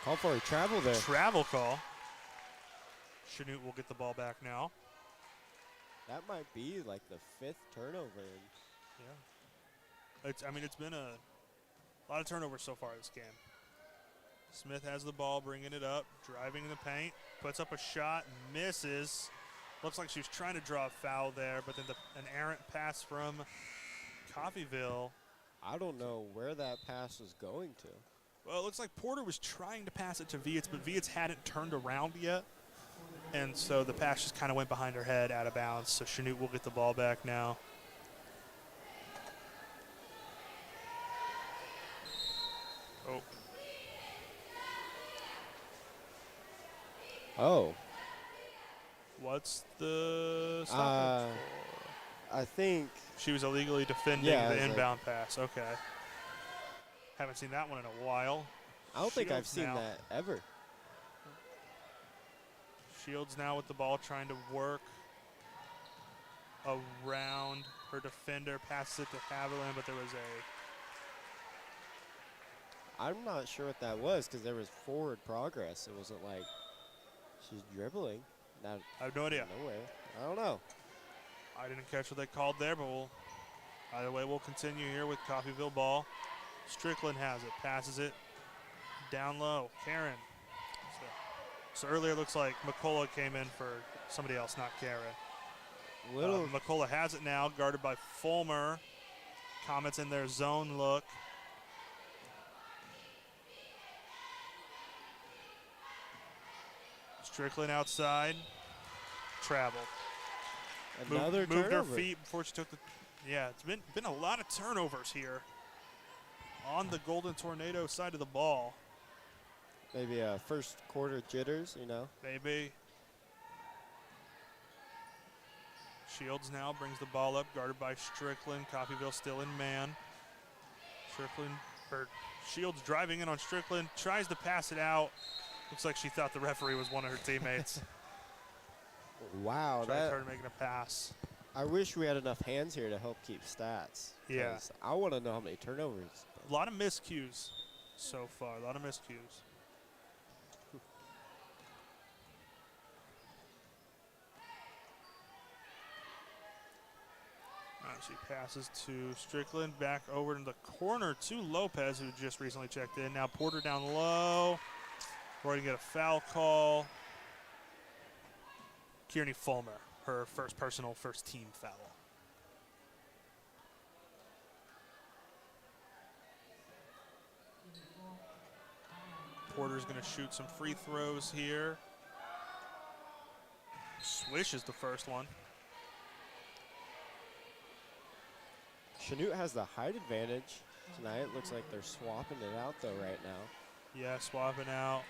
Call for a travel there. Travel call. Chanute will get the ball back now. That might be like the 5th turnover. Yeah. It's been a lot of turnovers so far this game. Smith has the ball, bringing it up, driving in the paint, puts up a shot, misses. Looks like she was trying to draw a foul there, but then an errant pass from Coffeyville. I don't know where that pass was going to. Well, it looks like Porter was trying to pass it to Vietz, but Vietz hadn't turned around yet. And so the pass just kind of went behind her head, out of bounds. So Chanute will get the ball back now. Oh. What's the stoppage for? I think She was illegally defending the inbound pass. Okay. Haven't seen that one in a while. I don't think I've Shields seen now. that ever. Shields now with the ball, trying to work around her defender, passes it to Haviland, but there was I'm not sure what that was because there was forward progress. It wasn't like she's dribbling. I have no idea. Nowhere. I don't know. I didn't catch what they called there, but either way, we'll continue here with Coffeyville ball. Strickland has it, passes it down low. Karen. So earlier it looks like McCullough came in for somebody else, not Karen. McCullough has it now, guarded by Fulmer. Comets in their zone look. Strickland outside. Traveled. Another moved turnover. her feet before she took the. Yeah, it's been a lot of turnovers here on the Golden Tornado side of the ball. Maybe first quarter jitters, you know. Maybe. Shields now brings the ball up, guarded by Strickland. Coffeyville still in man. Shields driving in on Strickland, tries to pass it out. Looks like she thought the referee was one of her teammates. Wow, Tried her making a pass. I wish we had enough hands here to help keep stats. Yeah. I want to know how many turnovers. A lot of miscues so far. A lot of miscues. All right, she passes to Strickland, back over in the corner to Lopez, who just recently checked in. Now Porter down low. We're going to get a foul call. Kearney Fulmer, her first personal, first team foul. Porter's going to shoot some free throws here. Swishes the first one. Chanute has the height advantage tonight. Looks like they're swapping it out, though, right now. Yeah, swapping out.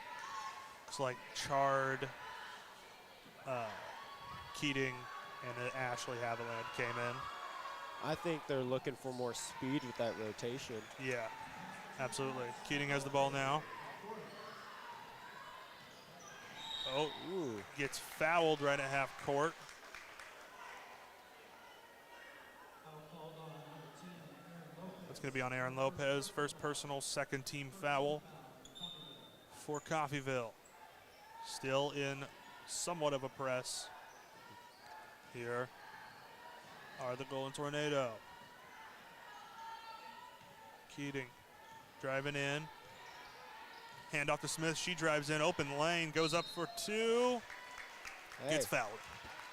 Looks like Chard, Keating, and Ashley Haviland came in. I think they're looking for more speed with that rotation. Yeah, absolutely. Keating has the ball now. Gets fouled right at half court. That's going to be on Aaron Lopez. First personal, second team foul for Coffeyville. Still in somewhat of a press. Here are the Golden Tornado. Keating driving in. Hand off to Smith. She drives in. Open lane. Goes up for two. Hey, gets fouled.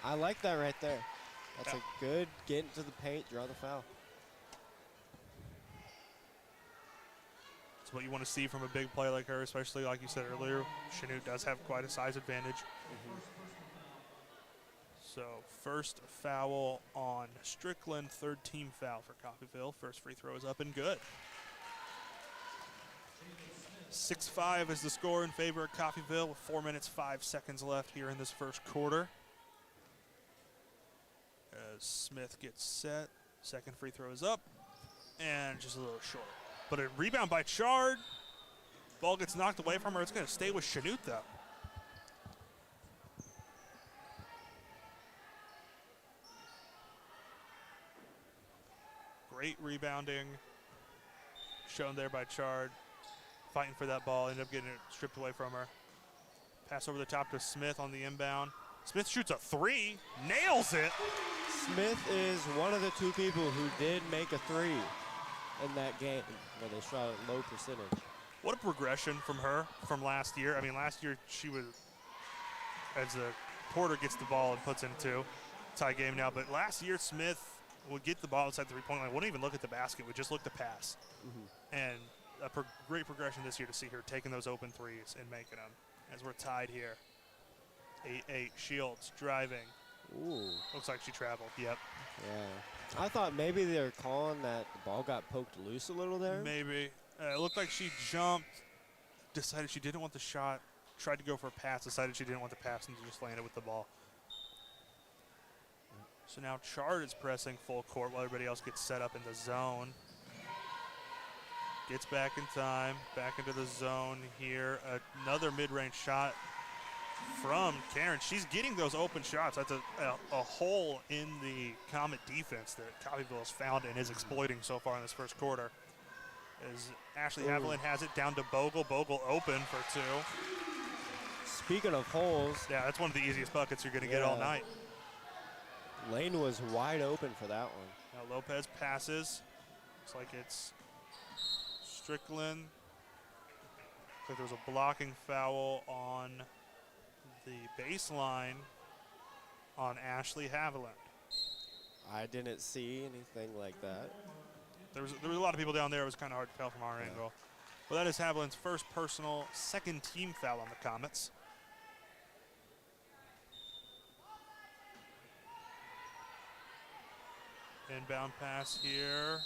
I like that right there. That's a good get into the paint, draw the foul. It's what you want to see from a big play like her, especially like you said earlier. Chanute does have quite a size advantage. So first foul on Strickland, third team foul for Coffeyville. First free throw is up and good. 6-5 is the score in favor of Coffeyville with 4 minutes, 5 seconds left here in this first quarter. As Smith gets set, second free throw is up and just a little short. But a rebound by Chard. Ball gets knocked away from her. It's going to stay with Chanute though. Great rebounding shown there by Chard. fighting for that ball, ended up getting it stripped away from her. Pass over the top to Smith on the inbound. Smith shoots a three, nails it. Smith is one of the two people who did make a three in that game where they shot a low percentage. What a progression from her from last year. I mean, last year she was, as the Porter gets the ball and puts in two, tie game now. But last year Smith would get the ball outside the three-point line, wouldn't even look at the basket, would just look to pass. And a great progression this year to see her taking those open threes and making them. As we're tied here. 8-8, Shields driving. Ooh. Looks like she traveled, yep. Yeah. I thought maybe they were calling that the ball got poked loose a little there. Maybe. It looked like she jumped, decided she didn't want the shot, tried to go for a pass, decided she didn't want the pass, and just landed with the ball. So now Chard is pressing full court while everybody else gets set up in the zone. Gets back in time, back into the zone here. Another mid-range shot from Karen. She's getting those open shots. That's a hole in the Comet defense that Coffeyville has found and is exploiting so far in this first quarter. As Ashley Haviland has it down to Bogle. Bogle open for two. Speaking of holes. Yeah, that's one of the easiest buckets you're going to get all night. Lane was wide open for that one. Now Lopez passes. Looks like it's Strickland. Looks like there was a blocking foul on the baseline on Ashley Haviland. I didn't see anything like that. There was a lot of people down there. It was kind of hard to tell from our angle. Well, that is Haviland's first personal, second team foul on the Comets. Inbound pass here.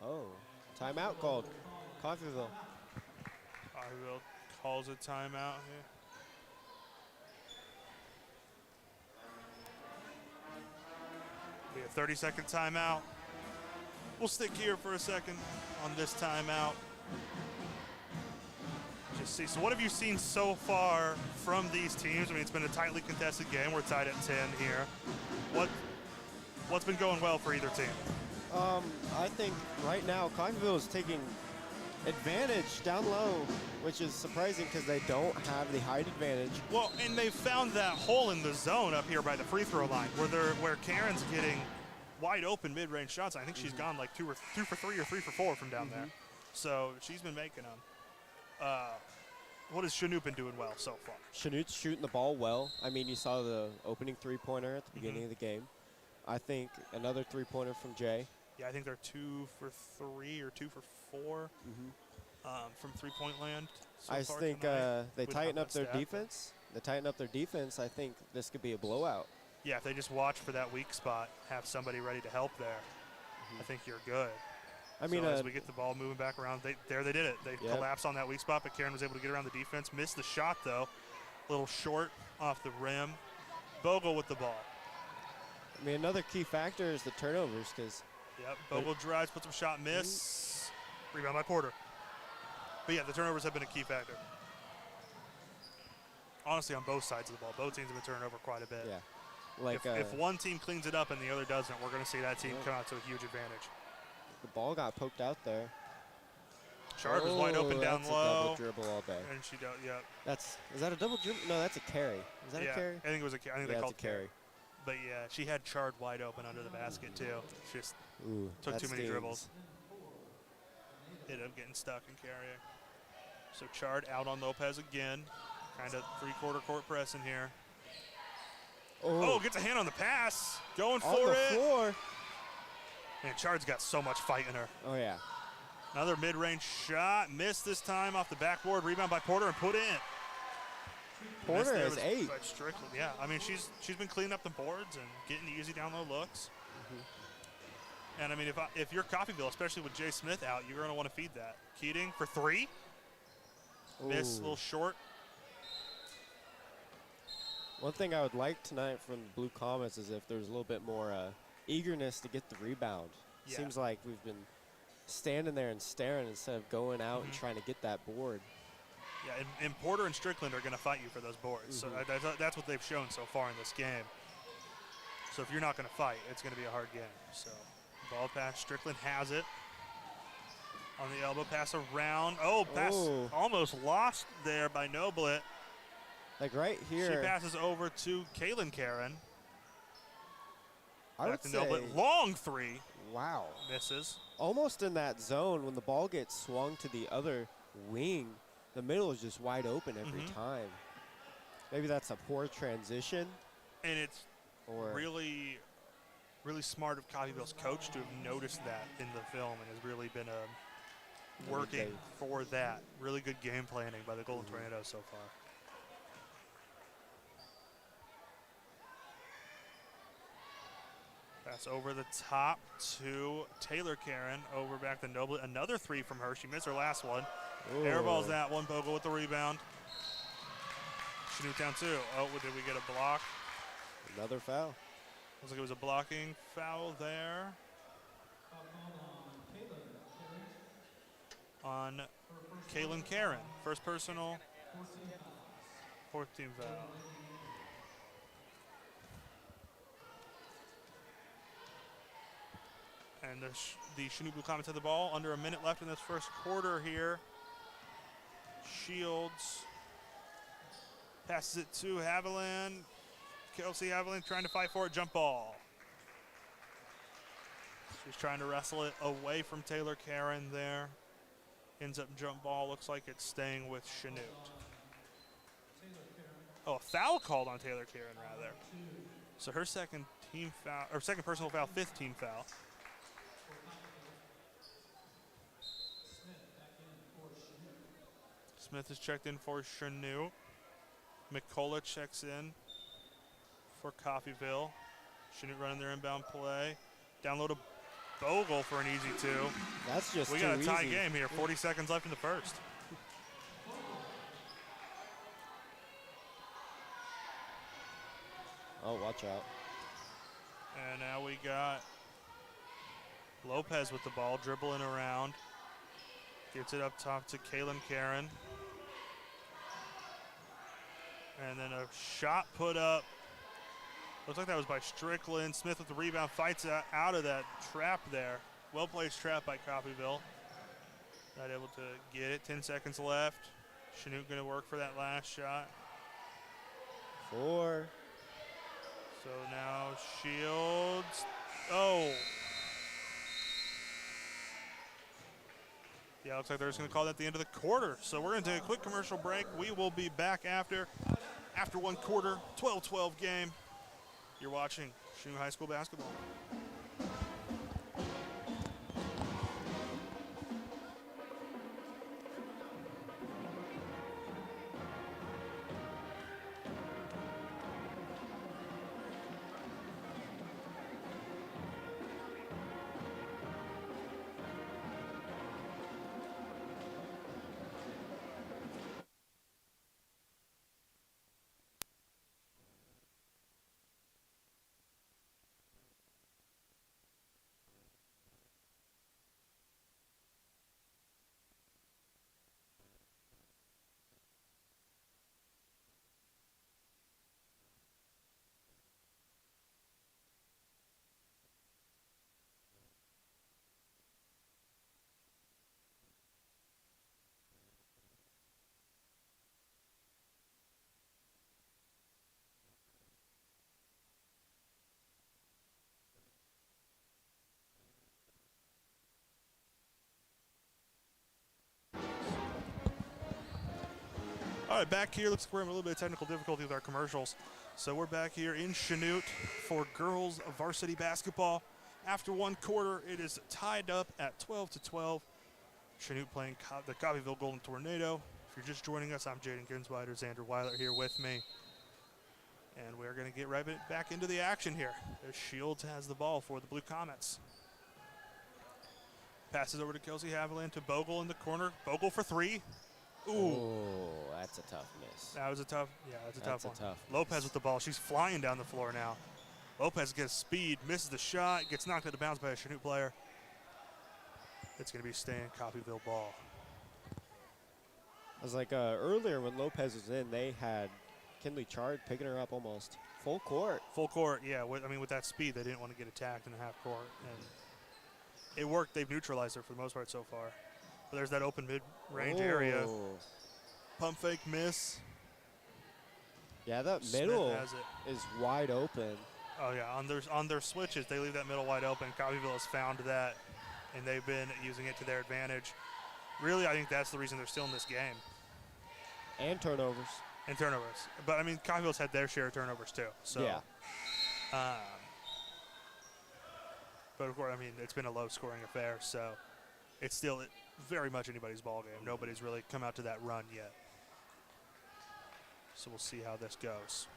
Oh, timeout called. Coffeyville. Coffeyville calls a timeout here. Be a 30-second timeout. We'll stick here for a second on this timeout. Just see. So what have you seen so far from these teams? I mean, it's been a tightly contested game. We're tied at 10 here. What's been going well for either team? I think right now Coffeyville is taking advantage down low, which is surprising because they don't have the height advantage. Well, and they've found that hole in the zone up here by the free throw line where Karen's getting wide open mid-range shots. I think she's gone like 2 for 3 or 3 for 4 from down there. So she's been making them. What has Chanute been doing well so far? Chanute's shooting the ball well. I mean, you saw the opening three-pointer at the beginning of the game. I think another three-pointer from Jay. Yeah, I think they're 2 for 3 or 2 for 4 from three-point land. So I just think they tighten up their defense. They tighten up their defense. I think this could be a blowout. Yeah, if they just watch for that weak spot, have somebody ready to help there, I think you're good. I mean, so as we get the ball moving back around, they did it. They collapsed on that weak spot, but Karen was able to get around the defense. Missed the shot, though. A little short off the rim. Bogle with the ball. I mean, another key factor is the turnovers because. Yep, Bogle drives, puts up a shot, miss. Rebound by Porter. But yeah, the turnovers have been a key factor. Honestly, on both sides of the ball. Both teams have been turning over quite a bit. Yeah. Like if one team cleans it up and the other doesn't, we're going to see that team come out to a huge advantage. The ball got poked out there. Chard was wide open down that's low. A double dribble all day. And she does, yep. Is that a double dribble? No, that's a carry. Is that a carry? I think it was a carry. I think they called it carry. But yeah, she had Chard wide open under the basket too. She just took too many stings. dribbles. Ended up getting stuck and carrying. So Chard out on Lopez again. Kind of three-quarter court pressing here. Oh, gets a hand on the pass. Going for it. On the floor. And Chard's got so much fight in her. Oh, yeah. Another mid-range shot. Missed this time off the backboard. Rebound by Porter and put in. Porter is 8. Strickland. Yeah, I mean, she's been cleaning up the boards and getting the easy down-low looks. And, I mean, if you're Coffeyville, especially with Jay Smith out, you're going to want to feed that. Keating for 3. Miss, a little short. One thing I would like tonight from the Blue Comets is if there's a little bit more eagerness to get the rebound. Yeah. Seems like we've been standing there and staring instead of going out and trying to get that board. Yeah, and Porter and Strickland are going to fight you for those boards. So that's what they've shown so far in this game. So if you're not going to fight, it's going to be a hard game. So ball pass, Strickland has it. On the elbow, pass around. Oh, pass Oh. almost lost there by Noblet. Like right She here, passes over to Kaylin Karen. I would Back to say, Noblet. Long three. wow. Misses. Almost in that zone when the ball gets swung to the other wing, the middle is just wide open every time. Maybe that's a poor transition. And it's Or really, really smart of Coffeyville's coach to have noticed that in the film and has really been working for that. Really good game planning by the Golden Tornadoes so far. Pass over the top to Taylor Karen. Over back to Noblet. Another three from her. She missed her last one. Airballs that one. Bogle with the rebound. Chanute down two. Oh, did we get a block? another foul. Looks like it was a blocking foul there. On Kaylin Karen. First personal. Fourth team foul. And the Chanute Blue Comets have the ball. Under a minute left in this first quarter here. Shields passes it to Haviland. Kelsey Haviland trying to fight for it. Jump ball. She's trying to wrestle it away from Taylor Karen there. Ends up jump ball. Looks like it's staying with Chanute. Oh, a foul called on Taylor Karen rather. So her second team foul, or second personal foul, fifth team foul. Smith is checked in for Chanute. McCullough checks in for Coffeyville. Chanute running their inbound play. Download a Bogle for an easy two. That's just we got a tie game here. 40 seconds left in the first. Oh, watch out. And now we got Lopez with the ball, dribbling around. Gets it up top to Kaylin Karen. And then a shot put up. Looks like that was by Strickland. Smith with the rebound, fights out of that trap there. Well-placed trap by Coffeyville. Not able to get it. 10 seconds left. Chanute going to work for that last shot. 4. So now Shields. Oh. Yeah, looks like they're just going to call that at the end of the quarter. So we're going to take a quick commercial break. We will be back after one quarter, 12-12 game. You're watching Chanute High School basketball. All right, back here. Looks like we're having a little bit of technical difficulty with our commercials. So we're back here in Chanute for girls varsity basketball. After one quarter, it is tied up at 12-12. Chanute playing the Coffeyville Golden Tornado. If you're just joining us, I'm Jaden Ginsweider, Xander Weiler here with me. And we're going to get right back into the action here. As Shields has the ball for the Blue Comets. Passes over to Kelsey Haviland to Bogle in the corner. Bogle for three. Ooh. Oh, that's a tough miss. That was a tough, that's a tough one. Tough Lopez miss. with the ball. She's flying down the floor now. Lopez gets speed, misses the shot, gets knocked out of bounds by a Chanute player. It's going to be staying Coffeyville ball. I was like earlier when Lopez was in, they had Kindley Chard picking her up almost full court. Full court, yeah. With that speed, they didn't want to get attacked in the half court. And it worked. They've neutralized her for the most part so far. But there's that open mid-range area. Pump fake miss. Yeah, that Smith middle has it. is wide open. Oh yeah, on their switches, they leave that middle wide open. Coffeyville has found that, and they've been using it to their advantage. Really, I think that's the reason they're still in this game. And turnovers. And turnovers. But, I mean, Coffeyville's had their share of turnovers, too. So, yeah. But, of course, I mean, it's been a low-scoring affair, so it's still very much anybody's ball game. Nobody's really come out to that run yet. So we'll see how this goes.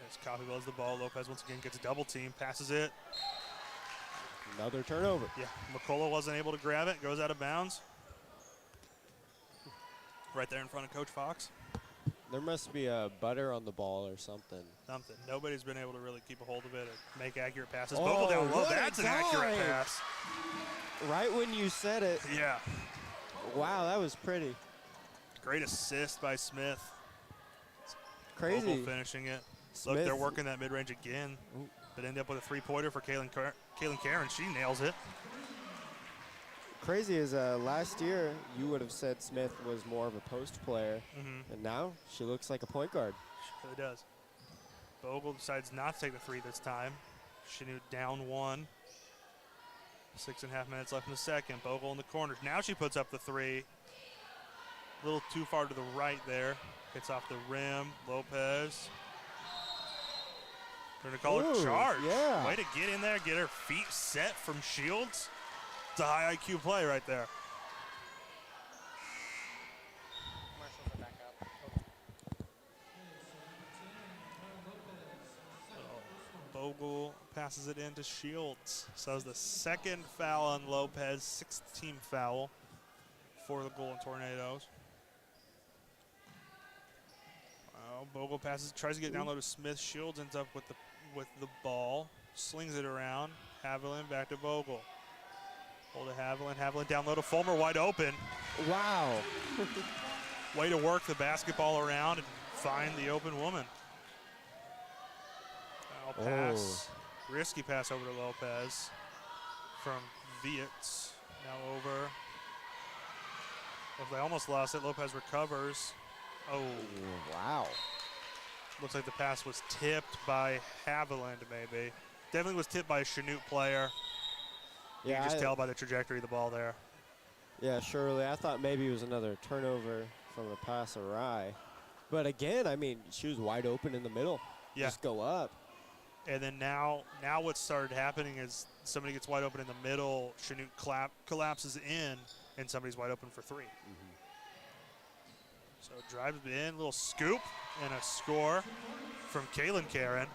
As Coffeyville has the ball, Lopez once again gets a double team, passes it. Another turnover. Yeah, McCullough wasn't able to grab it, goes out of bounds. Right there in front of Coach Fox. There must be a butter on the ball or something. Something. Nobody's been able to really keep a hold of it and make accurate passes. Oh, Bogle down low. what That's a an accurate dive. pass. Right when you said it. Yeah. Wow, that was pretty. Great assist by Smith. Crazy. Bogle finishing it. Smith. Look, they're working that mid-range again. Ooh. But end up with a three-pointer for Kaylin Karen. She nails it. Crazy is last year you would have said Smith was more of a post player, and now she looks like a point guard. She really does. Bogle decides not to take the three this time. Chanute down one. 6.5 minutes left in the second. Bogle in the corners. Now she puts up the three. A little too far to the right there. Hits off the rim. Lopez. They're going to call it a charge. Yeah. Way to get in there, get her feet set from Shields. It's a high IQ play right there. Bogle passes it into Shields. So it's the second foul on Lopez, 16th foul for the Golden Tornadoes. Bogle passes, tries to get down low to Smith. Shields ends up with the ball, slings it around. Haviland back to Bogle. Hold to Haviland. Haviland down low to Fulmer, wide open. Wow. Way to work the basketball around and find the open woman. Foul pass. Risky pass over to Lopez from Vietz. Now over. They almost lost it. Lopez recovers. Oh. Wow. Looks like the pass was tipped by Haviland, maybe. Definitely was tipped by a Chanute player. You can just tell by the trajectory of the ball there. Yeah, surely. I thought maybe it was another turnover from a pass awry. But again, I mean, she was wide open in the middle. Yeah. Just go up. And then now what started happening is somebody gets wide open in the middle, Chanute collapses in, and somebody's wide open for three. So drives in, little scoop, and a score from Kaylin Karen.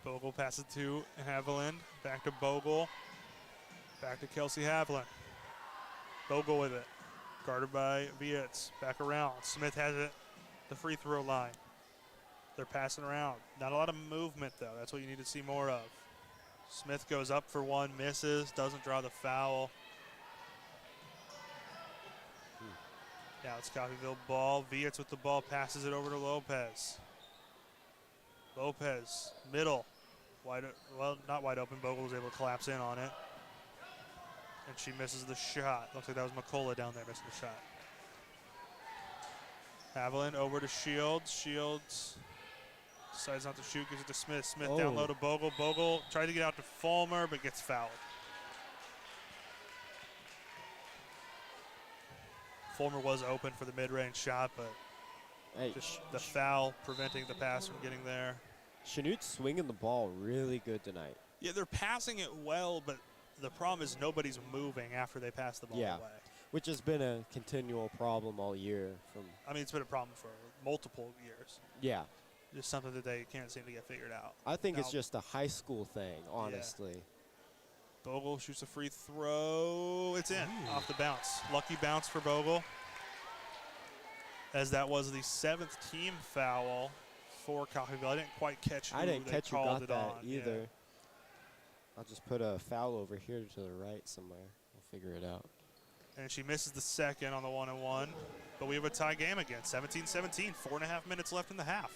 Bogle passes to Haviland, back to Bogle, back to Kelsey Haviland. Bogle with it, guarded by Vietz, back around. Smith has it, the free throw line. They're passing around. Not a lot of movement, though. That's what you need to see more of. Smith goes up for one, misses, doesn't draw the foul. Now it's Coffeyville ball. Vietz with the ball, passes it over to Lopez. Lopez, middle. Not wide open. Bogle was able to collapse in on it. And she misses the shot. Looks like that was McCullough down there missing the shot. Haviland over to Shields. Shields decides not to shoot, gives it to Smith. Smith down low to Bogle. Bogle tried to get out to Fulmer, but gets fouled. Fulmer was open for the mid-range shot, but just the foul preventing the pass from getting there. Chanute's swinging the ball really good tonight. Yeah, they're passing it well, but the problem is nobody's moving after they pass the ball away. Which has been a continual problem all year. I mean, it's been a problem for multiple years. Yeah. Just something that they can't seem to get figured out. I think it's just a high school thing, honestly. Yeah. Bogle shoots a free throw. It's in off the bounce. Lucky bounce for Bogle, as that was the 7th team foul for Coffeyville. I didn't quite catch who they called it on either. Yeah. I'll just put a foul over here to the right somewhere. We'll figure it out. And she misses the second on the 1-on-1. But we have a tie game again, 17-17, 4.5 minutes left in the half.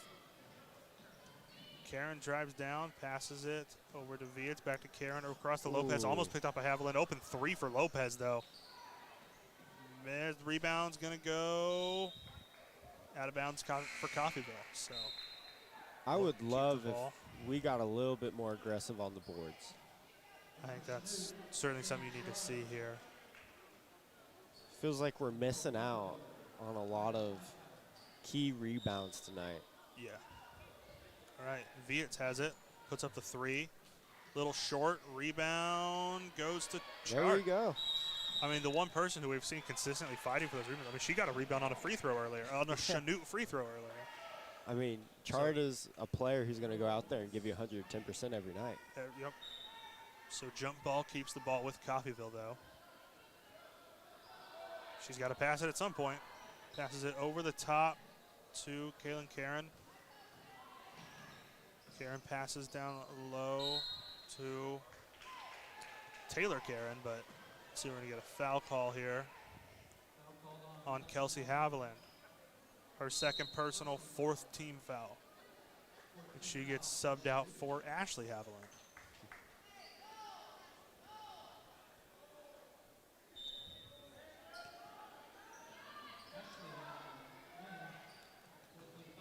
Karen drives down, passes it over to Via. It's back to Karen across to Lopez. Almost picked up a Haviland. Open 3 for Lopez, though. The rebound's going to go out of bounds for Coffeyville. So I would love if we got a little bit more aggressive on the boards. I think that's certainly something you need to see here. Feels like we're missing out on a lot of key rebounds tonight. Yeah. All right, Vietz has it, puts up the 3. Little short, rebound, goes to Chart. There we go. I mean, the one person who we've seen consistently fighting for those rebounds, I mean, she got a rebound on a free throw earlier, on a Chanute free throw earlier. I mean, Chart is a player who's going to go out there and give you 110% every night. Yep. So jump ball keeps the ball with Coffeyville, though. She's got to pass it at some point. Passes it over the top to Kaylin Karen. Karen passes down low to Taylor Karen, but see, we're going to get a foul call here on Kelsey Haviland. Her second personal, 4th team foul. And she gets subbed out for Ashley Haviland.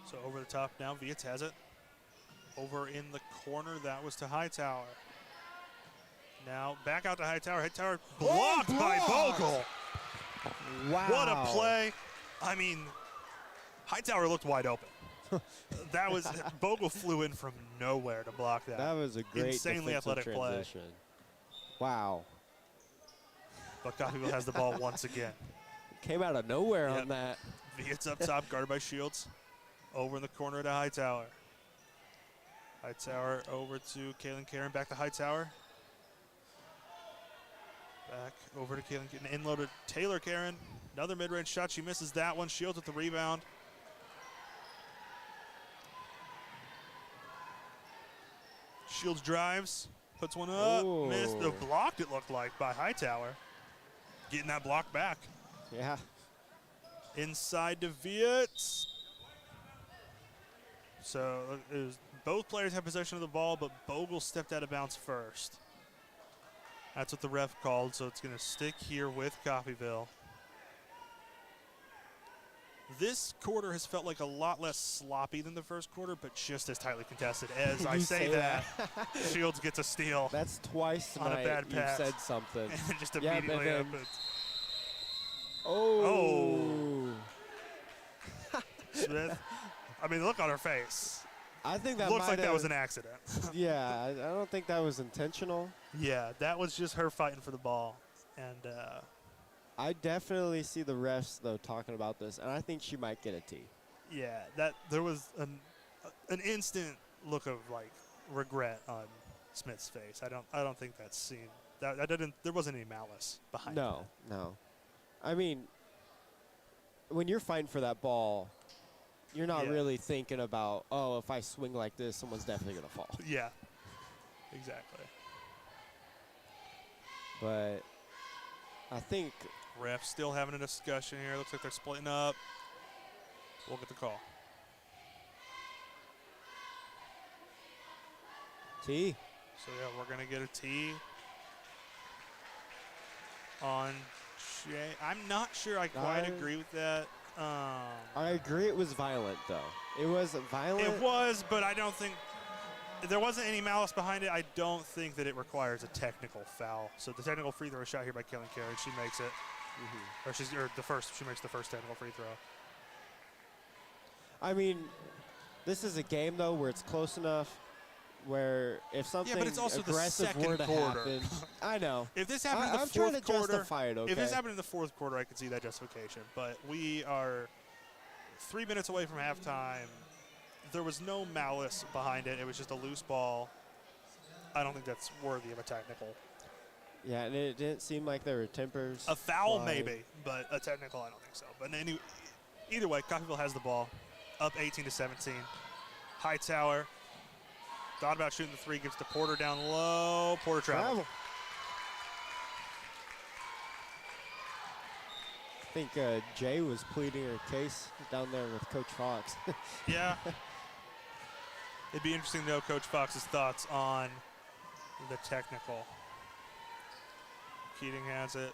So over the top now, Vietz has it. Over in the corner, that was to Hightower. Now back out to Hightower. Hightower blocked by Bogle. Wow. What a play. I mean, Hightower looked wide open. That was, Bogle flew in from nowhere to block that. That was a great insanely athletic transition. Play. Wow. But Coffeyville has the ball once again. Came out of nowhere on that. Vietz up top, guarded by Shields. Over in the corner to Hightower. Hightower over to Kaylin Karen, back to Hightower. Back over to Kaylin, inload to Taylor Karen. Another mid-range shot, she misses that one. Shields with the rebound. Shields drives, puts one up, missed. Blocked, it looked like, by Hightower. Getting that block back. Yeah. Inside to Vietz. So it was, both players have possession of the ball, but Bogle stepped out of bounds first. That's what the ref called, so it's going to stick here with Coffeyville. This quarter has felt like a lot less sloppy than the first quarter, but just as tightly contested. As I say that, Shields gets a steal. That's twice on a bad pass. You've said something. And just immediately opens. Oh. Smith. I mean, look on her face. I think that looks like that was an accident. Yeah, I don't think that was intentional. Yeah, that was just her fighting for the ball. And I definitely see the refs, though, talking about this, and I think she might get a T. Yeah, that there was an instant look of like regret on Smith's face. I don't think that's seen. That didn't. There wasn't any malice behind. No. I mean, when you're fighting for that ball, you're not really thinking about, oh, if I swing like this, someone's definitely gonna fall. Yeah, exactly. But I think refs still having a discussion here. Looks like they're splitting up. We'll get the call. T. So yeah, we're gonna get a T on Jay. I'm not sure I quite agree with that. I agree it was violent, though. It was violent. It was, but I don't think there wasn't any malice behind it. I don't think that it requires a technical foul. So the technical free throw shot here by Kaylin Carey. She makes it. She makes the first technical free throw. I mean, this is a game, though, where it's close enough where if something but it's also aggressive the were to happen. I know. If this happened in the I'm fourth trying to quarter, justify it, okay? If this happened in the fourth quarter, I could see that justification. But we are 3 minutes away from halftime. There was no malice behind it. It was just a loose ball. I don't think that's worthy of a technical. Yeah, and it didn't seem like there were tempers. A foul maybe, but a technical I don't think so. But either way, Coffeyville has the ball, up 18-17. Hightower thought about shooting the 3, gives to Porter down low. Porter travel. think Jay was pleading her case down there with Coach Fox. Yeah. It'd be interesting to know Coach Fox's thoughts on the technical. Keating has it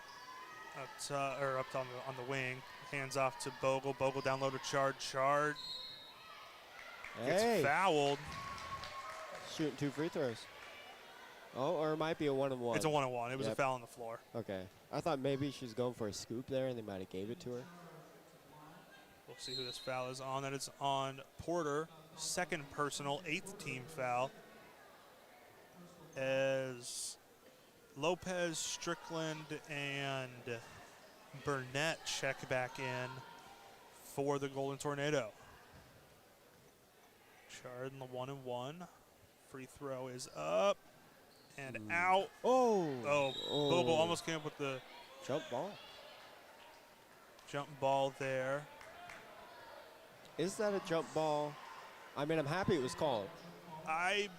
up on the wing. Hands off to Bogle. Bogle down low to Chard. Chard gets fouled. Shooting 2 free throws. Oh, or it might be a 1-on-1. It's a 1-on-1. It was a foul on the floor. Okay. I thought maybe she's going for a scoop there and they might have gave it to her. We'll see who this foul is on. That is on Porter. Second personal, 8th team foul. As Lopez, Strickland, and Burnett check back in for the Golden Tornado. Chard in the 1-and-1. Free throw is up and out. Oh. Bogle almost came up with the jump ball there. Is that a jump ball? I mean, I'm happy it was called. I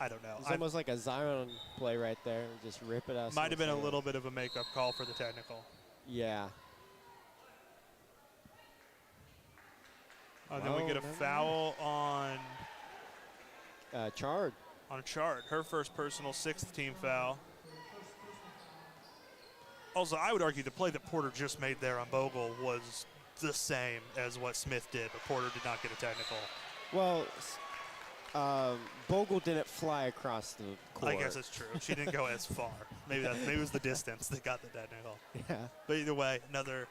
don't know. It's almost like a Zion play right there. Just rip it out. Might have been a little bit of a makeup call for the technical. Yeah. Then we get a foul on Chard. On Chard. Her first personal, 6th team foul. Also, I would argue the play that Porter just made there on Bogle was the same as what Smith did, but Porter did not get a technical. Well, Bogle didn't fly across the court. I guess it's true. She didn't go as far. Maybe it was the distance that got the technical. Yeah. But either way, another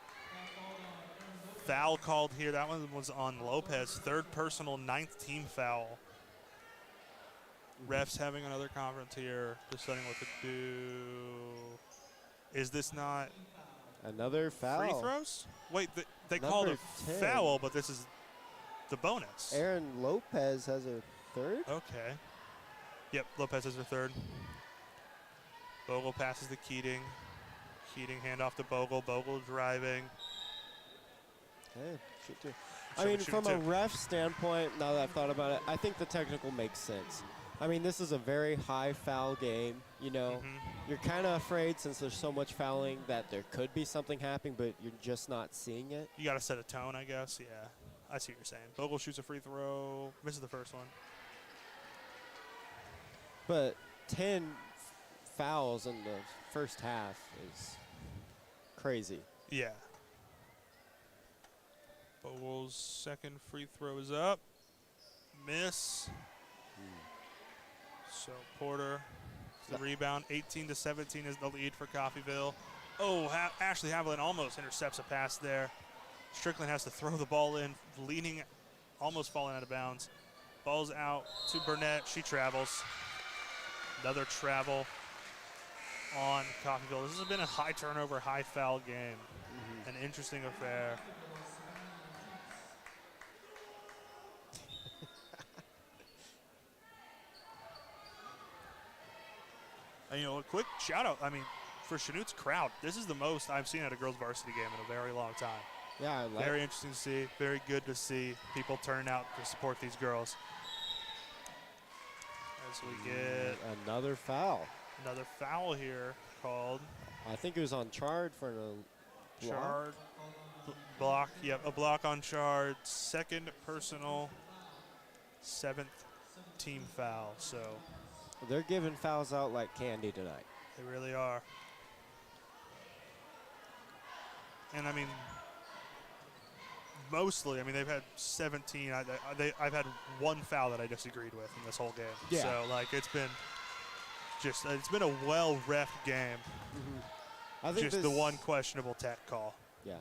foul called here. That one was on Lopez. 3rd personal, 9th team foul. Refs having another conference here, deciding what to do. Is this not another foul? Free throws? Wait, they called a foul, but this is the bonus. Aaron Lopez has a 3rd? Okay. Yep, Lopez has a 3rd. Bogle passes to Keating. Keating handoff to Bogle. Bogle driving. Hey, shoot too. I mean, from a ref standpoint, now that I've thought about it, I think the technical makes sense. I mean, this is a very high foul game. You know, you're kind of afraid since there's so much fouling that there could be something happening, but you're just not seeing it. You got to set a tone, I guess. Yeah, I see what you're saying. Bogle shoots a free throw, misses the first one. But 10 fouls in the first half is crazy. Yeah. Bogle's second free throw is up. Miss. So Porter, the rebound, 18-17 is the lead for Coffeyville. Oh, Ashley Haviland almost intercepts a pass there. Strickland has to throw the ball in, leaning, almost falling out of bounds. Ball's out to Burnett. She travels. Another travel on Coffeyville. This has been a high turnover, high foul game. An interesting affair. And, you know, a quick shout out, I mean, for Chanute's crowd, this is the most I've seen at a girls varsity game in a very long time. Yeah, very interesting to see, very good to see people turn out to support these girls. As we get another foul. Another foul here called. I think it was on Chard for a block. Chard block, yep, a block on Chard. 2nd personal, 7th team foul, so. They're giving fouls out like candy tonight. They really are. And I mean, mostly, I mean, they've had 17. I've had one foul that I disagreed with in this whole game. Yeah. So, like, it's been a well-reffed game. I think just the one questionable tech call. Yeah.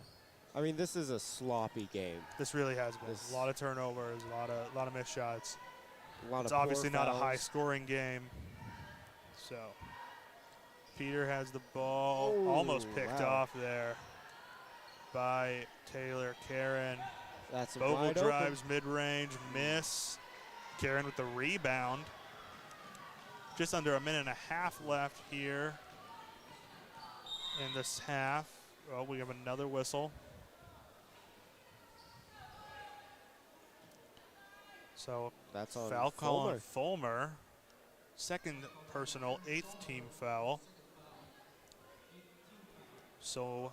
I mean, this is a sloppy game. This really has been. A lot of turnovers, a lot of missed shots. It's obviously not a high-scoring game. So, Peter has the ball, almost picked off there by Taylor Karen. That's Bogle drives mid-range, miss. Karen with the rebound. Just under a minute and a half left here in this half. Well, we have another whistle. So that's on foul call on Fulmer. 2nd personal, 8th team foul. So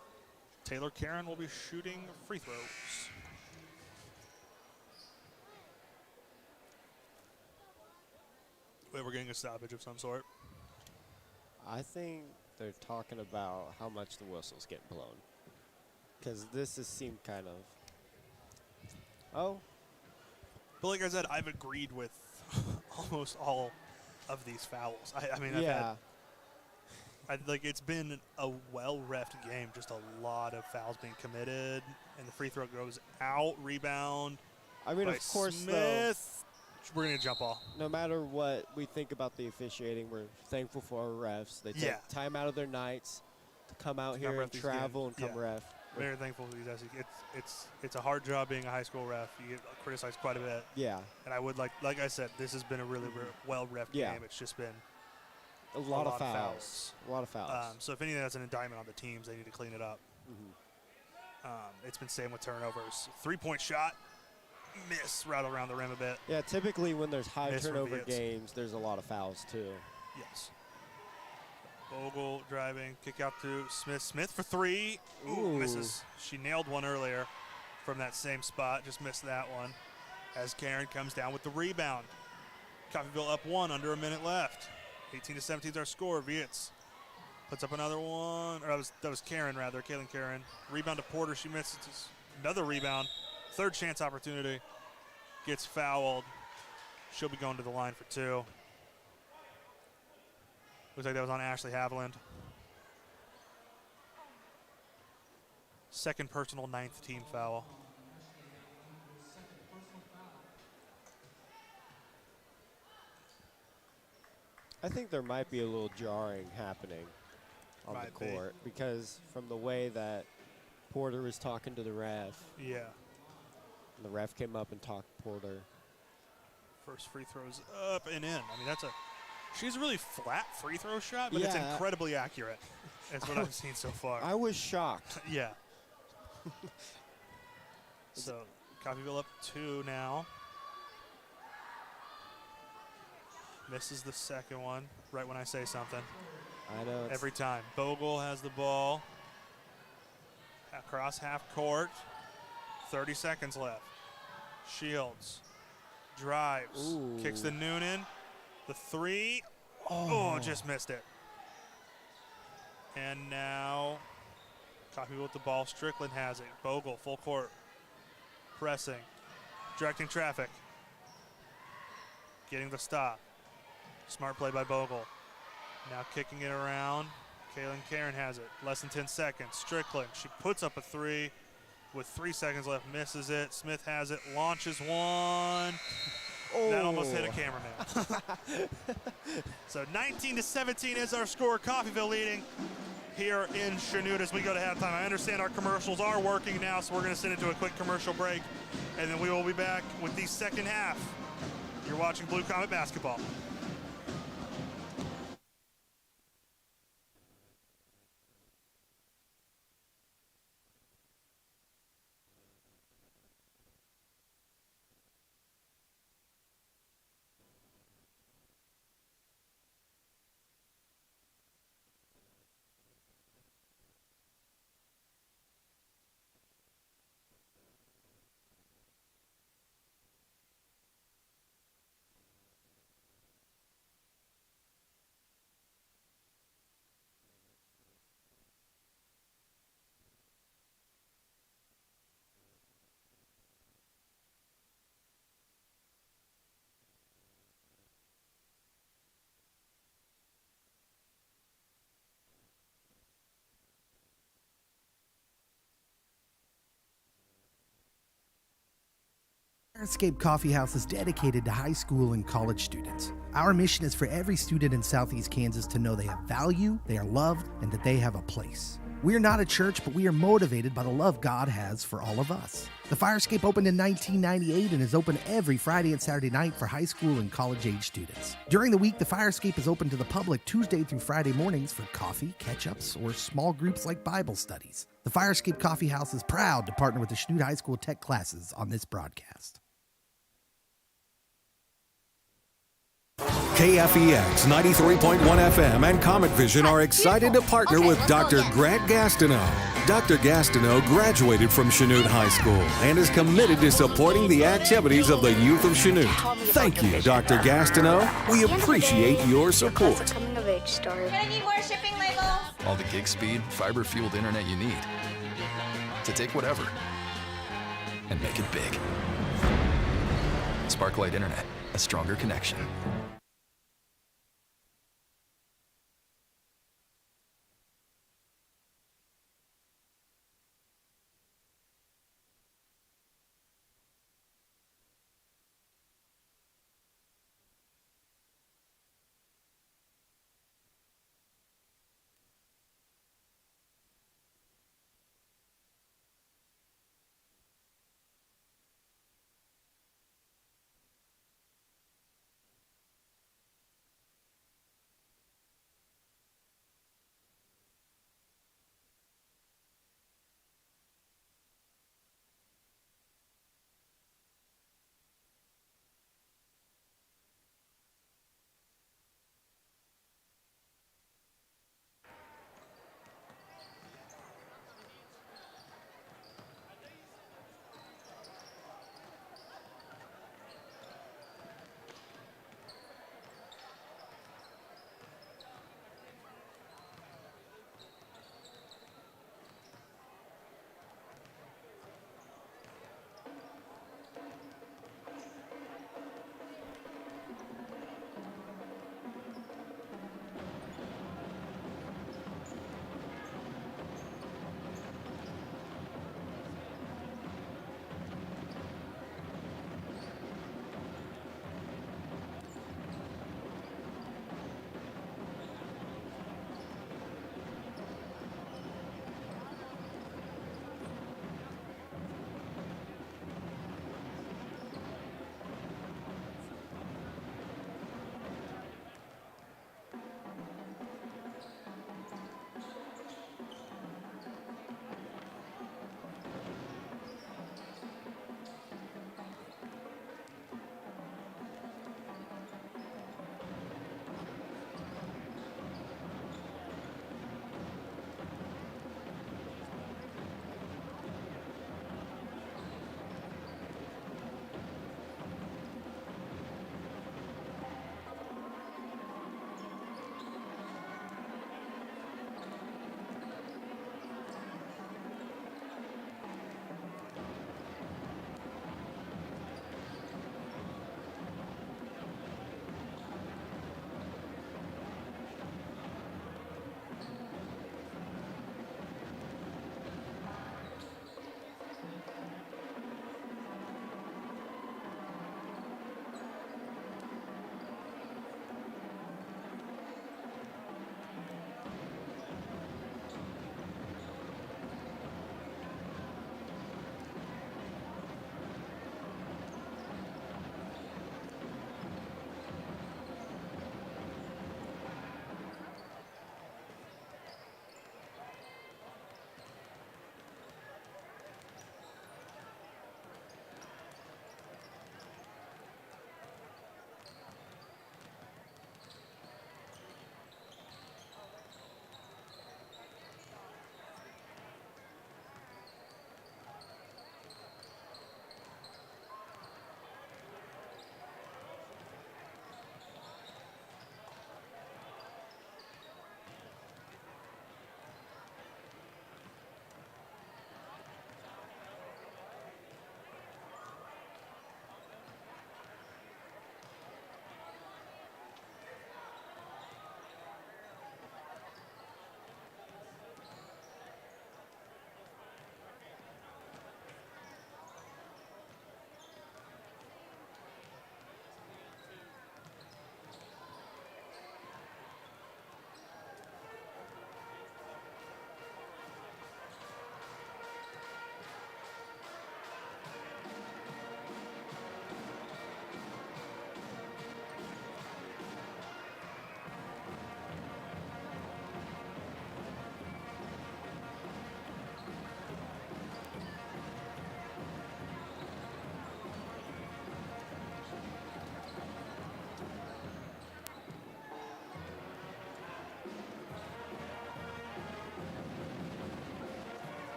Taylor Karen will be shooting free throws. Wait, we're getting a stoppage of some sort. I think they're talking about how much the whistle's getting blown. Because this has seemed kind of... Oh. But like I said, I've agreed with almost all of these fouls. I mean, yeah. it's been a well-reffed game, just a lot of fouls being committed, and the free throw goes out, rebound. I mean, of course, Smith. We're going to jump ball. No matter what we think about the officiating, we're thankful for our refs. They take time out of their nights to come out here and travel and come ref. Very thankful for these. It's a hard job being a high school ref. You get criticized quite a bit. Yeah. And I would like I said, this has been a really well-reffed game. It's just been a lot of fouls. A lot of fouls. So if anything, that's an indictment on the teams. They need to clean it up. It's been same with turnovers. 3-point shot. Miss right around the rim a bit. Yeah, typically when there's high turnover games, there's a lot of fouls too. Yes. Bogle driving, kick out to Smith. Smith for three. Ooh, misses. She nailed one earlier from that same spot. Just missed that one. As Karen comes down with the rebound. Coffeyville up one, under a minute left. 18-17 is our score. Vietz puts up another one. Or that was Karen, rather. Kaylin Karen. Rebound to Porter. She misses. Another rebound. Third chance opportunity. Gets fouled. She'll be going to the line for two. Looks like that was on Ashley Haviland. Second personal, 9th team foul. I think there might be a little jarring happening on the court because from the way that Porter was talking to the ref. Yeah. And the ref came up and talked to Porter. First free throws up and in. I mean, she's a really flat free throw shot, but it's incredibly accurate. That's what I've seen so far. I was shocked. Yeah. So, Coffeyville up 2 now. Misses the second one right when I say something. I know. Every time. Bogle has the ball. Across half court. 30 seconds left. Shields. Drives. Ooh. Kicks to Noonan. The three. Oh, just missed it. And now Coffeyville with the ball. Strickland has it. Bogle, full court. Pressing. Directing traffic. Getting the stop. Smart play by Bogle. Now kicking it around. Kaylin Karen has it. Less than 10 seconds. Strickland. She puts up a three with 3 seconds left. Misses it. Smith has it. Launches one. That almost hit a cameraman. So 19-17 is our score. Coffeyville leading here in Chanute as we go to halftime. I understand our commercials are working now, so we're going to send it to a quick commercial break, and then we will be back with the second half. You're watching Blue Comet Basketball. Farscape Coffee House is dedicated to high school and college students. Our mission is for every student in Southeast Kansas to know they have value, they are loved, and that they have a place. We are not a church, but we are motivated by the love God has for all of us. The Farscape opened in 1998 and is open every Friday and Saturday night for high school and college-age students. During the week, the Farscape is open to the public Tuesday through Friday mornings for coffee, catch-ups, or small groups like Bible studies. The Farscape Coffee House is proud to partner with the Chanute High School Tech classes on this broadcast. KFEX 93.1 FM and Comet Vision are excited to partner with Dr. Grant Gastineau. Dr. Gastineau graduated from Chanute High School and is committed to supporting the activities of the youth of Chanute. Thank you, Dr. Gastineau. We appreciate your support. That's a coming of age story. Gonna need more shipping labels. All the gig speed, fiber-fueled internet you need to take whatever and make it big. Sparklight Internet, a stronger connection.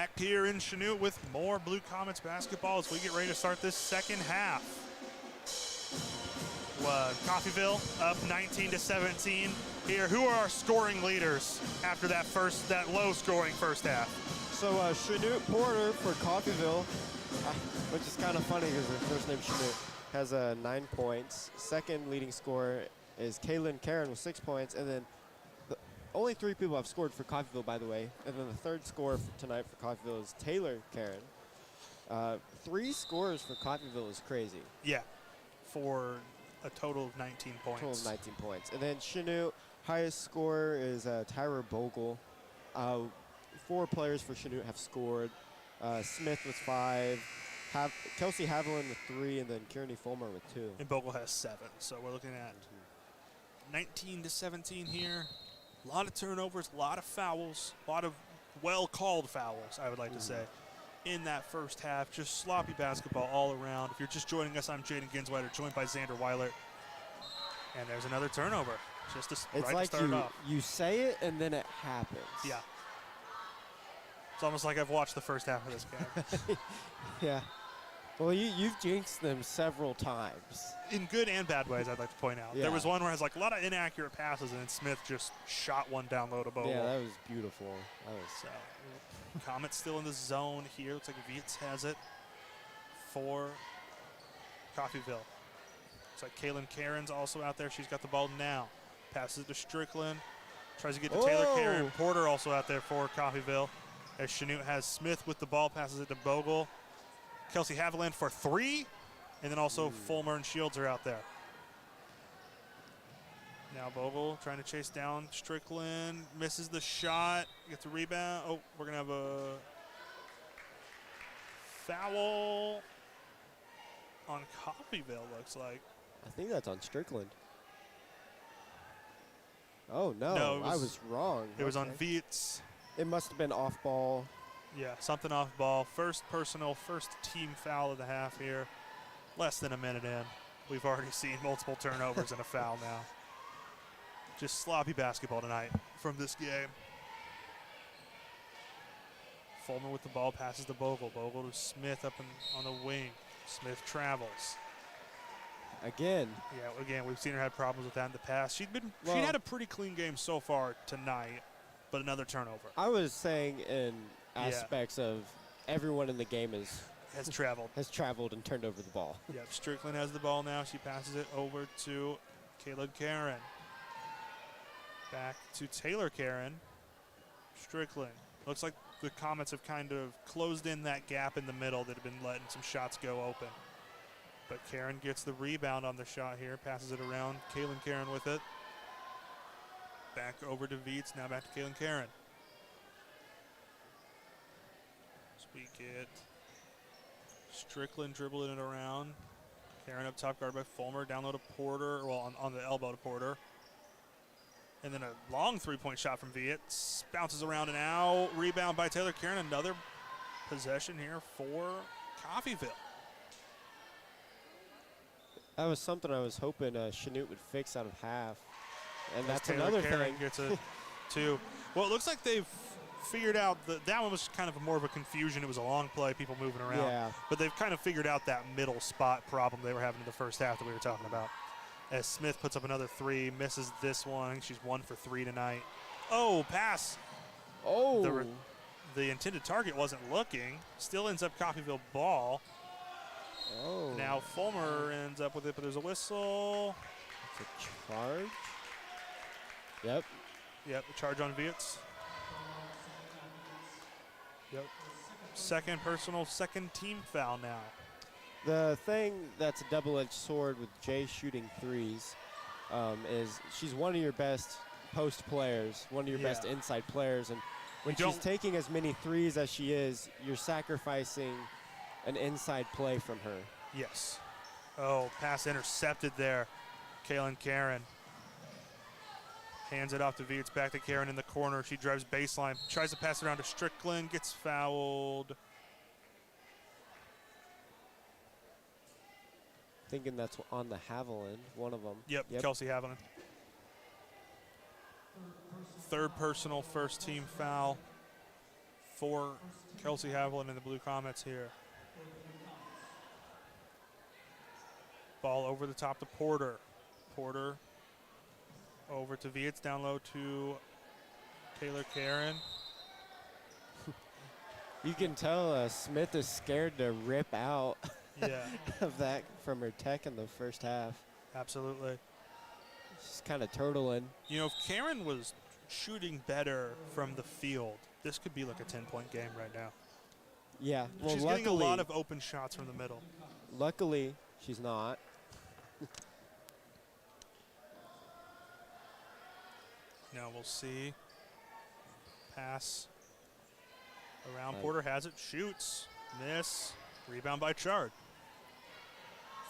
Back here in Chanute with more Blue Comets basketball as we get ready to start this second half. Coffeyville up 19-17 here. Who are our scoring leaders after that low-scoring first half? So Chanute Porter for Coffeyville, which is kind of funny because her first name Chanute, has 9 points. Second leading scorer is Kaylin Karen with 6 points, and then only 3 people have scored for Coffeyville, by the way. And then the third scorer for tonight for Coffeyville is Taylor Karen. 3 scores for Coffeyville is crazy. Yeah, for a total of 19 points. Total of 19 points. And then Chanute, highest scorer is Tyra Bogle. 4 players for Chanute have scored. Smith with 5. Kelsey Haviland with 3, and then Kearney Fulmer with 2. And Bogle has 7. So we're looking at 19-17 here. A lot of turnovers, a lot of fouls, a lot of well-called fouls, I would like to say, in that first half. Just sloppy basketball all around. If you're just joining us, I'm Jaden Ginsweiler, joined by Xander Weiler. And there's another turnover, just to start it off. You say it, and then it happens. Yeah. It's almost like I've watched the first half of this game. Yeah. Well, you've jinxed them several times. In good and bad ways, I'd like to point out. Yeah. There was one where it was like a lot of inaccurate passes, and then Smith just shot one down low to Bogle. Yeah, that was beautiful. So, Comet's still in the zone here. Looks like Vietz has it for Coffeyville. Looks like Kaylin Karen's also out there. She's got the ball now. Passes it to Strickland. Tries to get to Taylor Karen. Porter also out there for Coffeyville. As Chanute has Smith with the ball, passes it to Bogle. Kelsey Haviland for 3. And then also Fulmer and Shields are out there. Now Bogle trying to chase down Strickland. Misses the shot. Gets a rebound. Oh, we're going to have a foul on Coffeyville, looks like. I think that's on Strickland. Oh, no. No, I was wrong. It was on Vietz. It must have been off ball. Yeah, something off ball. First personal, first team foul of the half here. Less than a minute in. We've already seen multiple turnovers and a foul now. Just sloppy basketball tonight from this game. Fulmer with the ball, passes to Bogle. Bogle to Smith up on the wing. Smith travels. Again. Yeah, again, we've seen her have problems with that in the past. She'd had a pretty clean game so far tonight, but another turnover. I was saying in aspects of everyone in the game has traveled and turned over the ball. Yep, Strickland has the ball now. She passes it over to Caleb Karen. Back to Taylor Karen. Strickland. Looks like the Comets have kind of closed in that gap in the middle that have been letting some shots go open. But Karen gets the rebound on the shot here. Passes it around. Kaylin Karen with it. Back over to Vietz. Now back to Kaylin Karen. So we get Strickland dribbling it around. Karen up top, guard by Fulmer. Down low to Porter. Well, on the elbow to Porter. And then a long three-point shot from Vietz. Bounces around and out. Rebound by Taylor Karen. Another possession here for Coffeyville. That was something I was hoping Chanute would fix out of half. And that's Taylor another Karen thing. Gets a 2. Well, it looks like they've figured out that one was kind of more of a confusion. It was a long play, people moving around. Yeah. But they've kind of figured out that middle spot problem they were having in the first half that we were talking about. As Smith puts up another 3, misses this one. She's 1 for 3 tonight. Oh, pass. Oh. The intended target wasn't looking. Still ends up Coffeyville ball. Oh. Now Fulmer ends up with it, but there's a whistle. It's a charge. Yep. Yep, the charge on Vietz. Yep. Second personal, second team foul now. The thing that's a double-edged sword with Jay shooting threes is she's one of your best post players, one of your best inside players. And when she's taking as many threes as she is, you're sacrificing an inside play from her. Yes. Oh, pass intercepted there. Kaylin Karen. Hands it off to Vietz, back to Karen in the corner. She drives baseline, tries to pass it around to Strickland, gets fouled. Thinking that's on the Haviland, one of them. Yep. Kelsey Haviland. Third personal, first team foul for Kelsey Haviland and the Blue Comets here. Ball over the top to Porter. Porter over to Vietz, down low to Taylor Karen. You can tell Smith is scared to rip out Yeah, of that from her tech in the first half. absolutely. She's kind of turtling. You know, if Karen was shooting better from the field, this could be like a 10-point game right now. Yeah, well, She's luckily, getting a lot of open shots from the middle. luckily she's not. Now we'll see. Pass around. Right. Porter has it. Shoots. Miss. Rebound by Chard.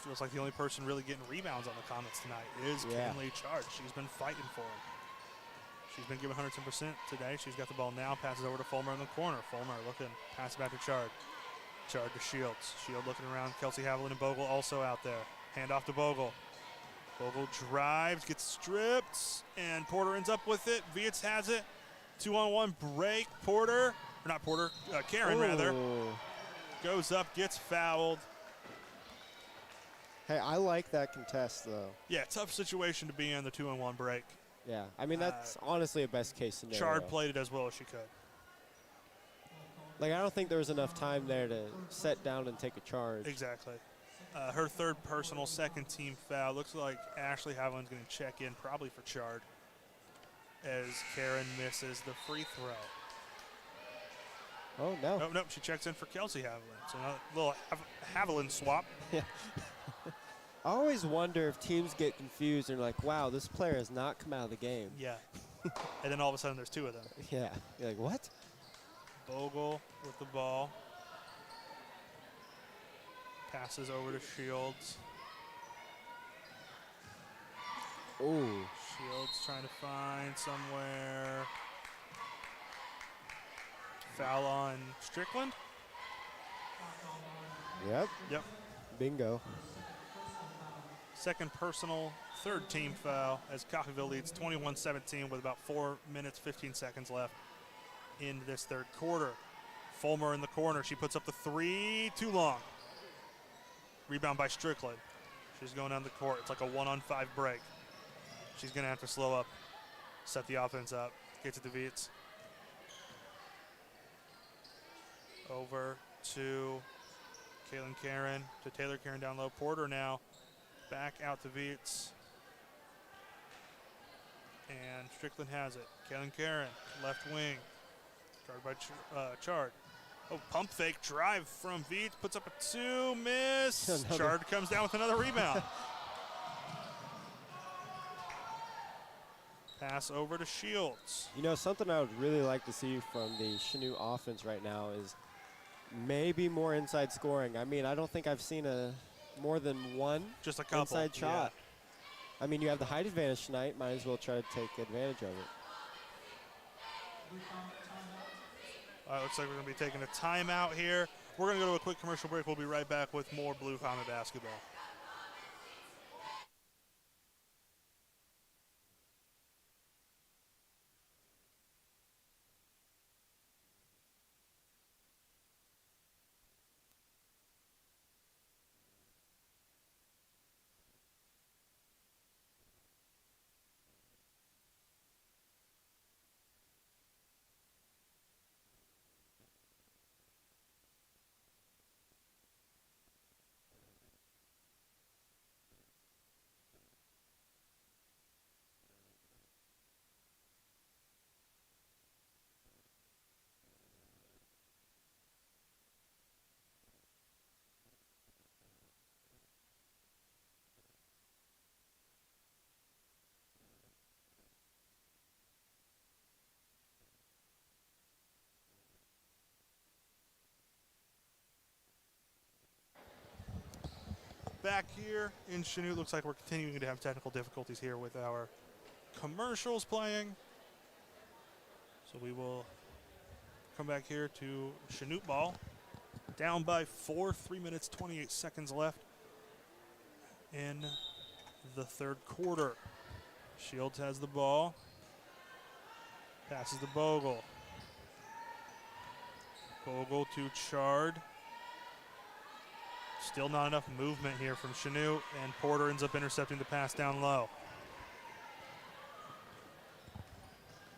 Feels like the only person really getting rebounds on the Comets tonight is Kindley Chard. She's been fighting for him. She's been giving 110% today. She's got the ball now. Passes over to Fulmer in the corner. Fulmer looking. Pass back to Chard. Chard to Shields. Shield looking around. Kelsey Haviland and Bogle also out there. Hand off to Bogle. Bogle drives, gets stripped, and Porter ends up with it. Vietz has it. 2-on-1 break. Porter, or not Porter, Karen rather, goes up, gets fouled. Hey, I like that contest, though. Yeah, tough situation to be in, the 2-on-1 break. Yeah, I mean, that's honestly a best case scenario. Chard played it as well as she could. Like, I don't think there was enough time there to set down and take a charge. Exactly. Her third personal, second team foul. Looks like Ashley Haviland's going to check in probably for Chard as Karen misses the free throw. Oh, no. Oh, no, she checks in for Kelsey Haviland. So a little Haviland swap. Yeah. I always wonder if teams get confused and are like, wow, this player has not come out of the game. Yeah. And then all of a sudden there's two of them. Yeah. You're like, what? Bogle with the ball. Passes over to Shields. Ooh. Shields trying to find somewhere. Foul on Strickland. Yep. Yep. Bingo. Second personal, third team foul as Coffeyville leads 21-17 with about 4 minutes, 15 seconds left in this third quarter. Fulmer in the corner. She puts up the three. Too long. Rebound by Strickland. She's going down the court. It's like a 1-on-5 break. She's going to have to slow up, set the offense up, get to the Vietz. Over to Kaylin Karen, to Taylor Karen down low. Porter now back out to Vietz. And Strickland has it. Kaylin Karen, left wing. Guarded by Chard. Oh, pump fake drive from Vietz, puts up a two, miss. Chard comes down with another rebound. Pass over to Shields. You know, something I would really like to see from the Chanute offense right now is maybe more inside scoring. I mean, I don't think I've seen more than one just a couple inside shot. Yeah. I mean, you have the height advantage tonight. Might as well try to take advantage of it. All right, looks like we're going to be taking a timeout here. We're going to go to a quick commercial break. We'll be right back with more Blue Comet basketball. Back here in Chanute, looks like we're continuing to have technical difficulties here with our commercials playing. So we will come back here to Chanute ball. Down by 4, 3 minutes, 28 seconds left in the third quarter. Shields has the ball. Passes to Bogle. Bogle to Chard. Still not enough movement here from Chanute, and Porter ends up intercepting the pass down low.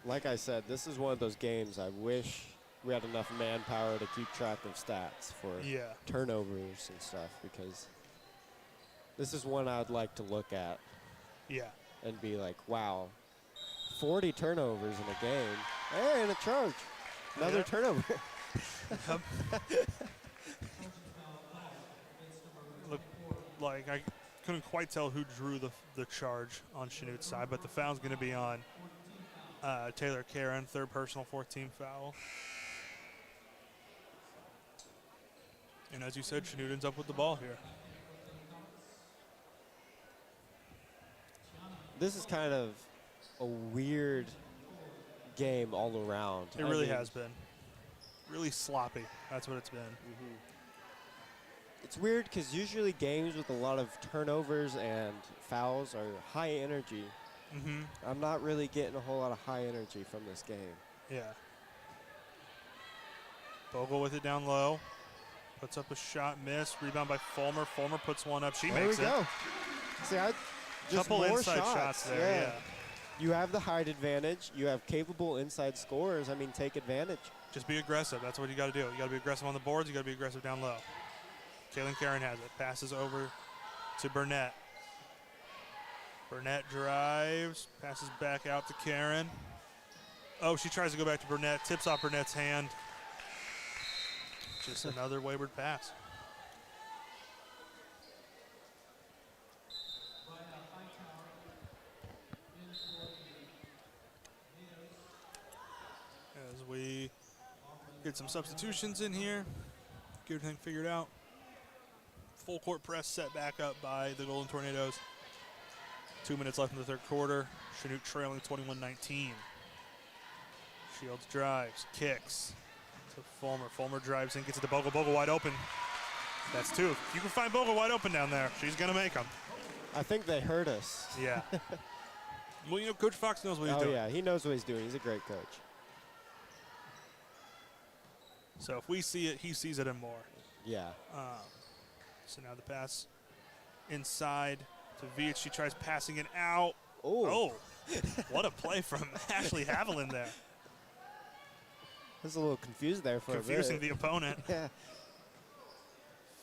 Like I said, this is one of those games I wish we had enough manpower to keep track of stats for turnovers and stuff, because this is one I'd like to look at. Yeah. And be like, wow, 40 turnovers in a game. Hey, and a charge. Another turnover. Look, like I couldn't quite tell who drew the charge on Chanute's side, but the foul's going to be on Taylor Karen, third personal, fourth team foul. And as you said, Chanute ends up with the ball here. This is kind of a weird game all around. It really has been. Really sloppy. That's what it's been. It's weird because usually games with a lot of turnovers and fouls are high energy. I'm not really getting a whole lot of high energy from this game. Yeah. Bogle with it down low. Puts up a shot, miss. Rebound by Fulmer. Fulmer puts one up. She makes it. There we go. See, just couple more inside shots there, yeah. You have the height advantage. You have capable inside scorers. I mean, take advantage. Just be aggressive. That's what you got to do. You got to be aggressive on the boards. You got to be aggressive down low. Kaylin Karen has it. Passes over to Burnett. Burnett drives. Passes back out to Karen. Oh, she tries to go back to Burnett. Tips off Burnett's hand. Just another wayward pass. As we get some substitutions in here, get everything figured out. Full court press set back up by the Golden Tornadoes. 2 minutes left in the third quarter. Chanute trailing 21-19. Shields drives, kicks to Fulmer. Fulmer drives in, gets it to Bogle. Bogle wide open. That's two. You can find Bogle wide open down there. She's going to make them. I think they hurt us. Yeah. Well, you know, Coach Fox knows what he's doing. Oh, yeah, he knows what he's doing. He's a great coach. So if we see it, he sees it and more. Yeah. So now the pass inside to Viet. She tries passing it out. Oh. What a play from Ashley Haviland there. I was a little confused there for Confusing a bit. the opponent. Yeah.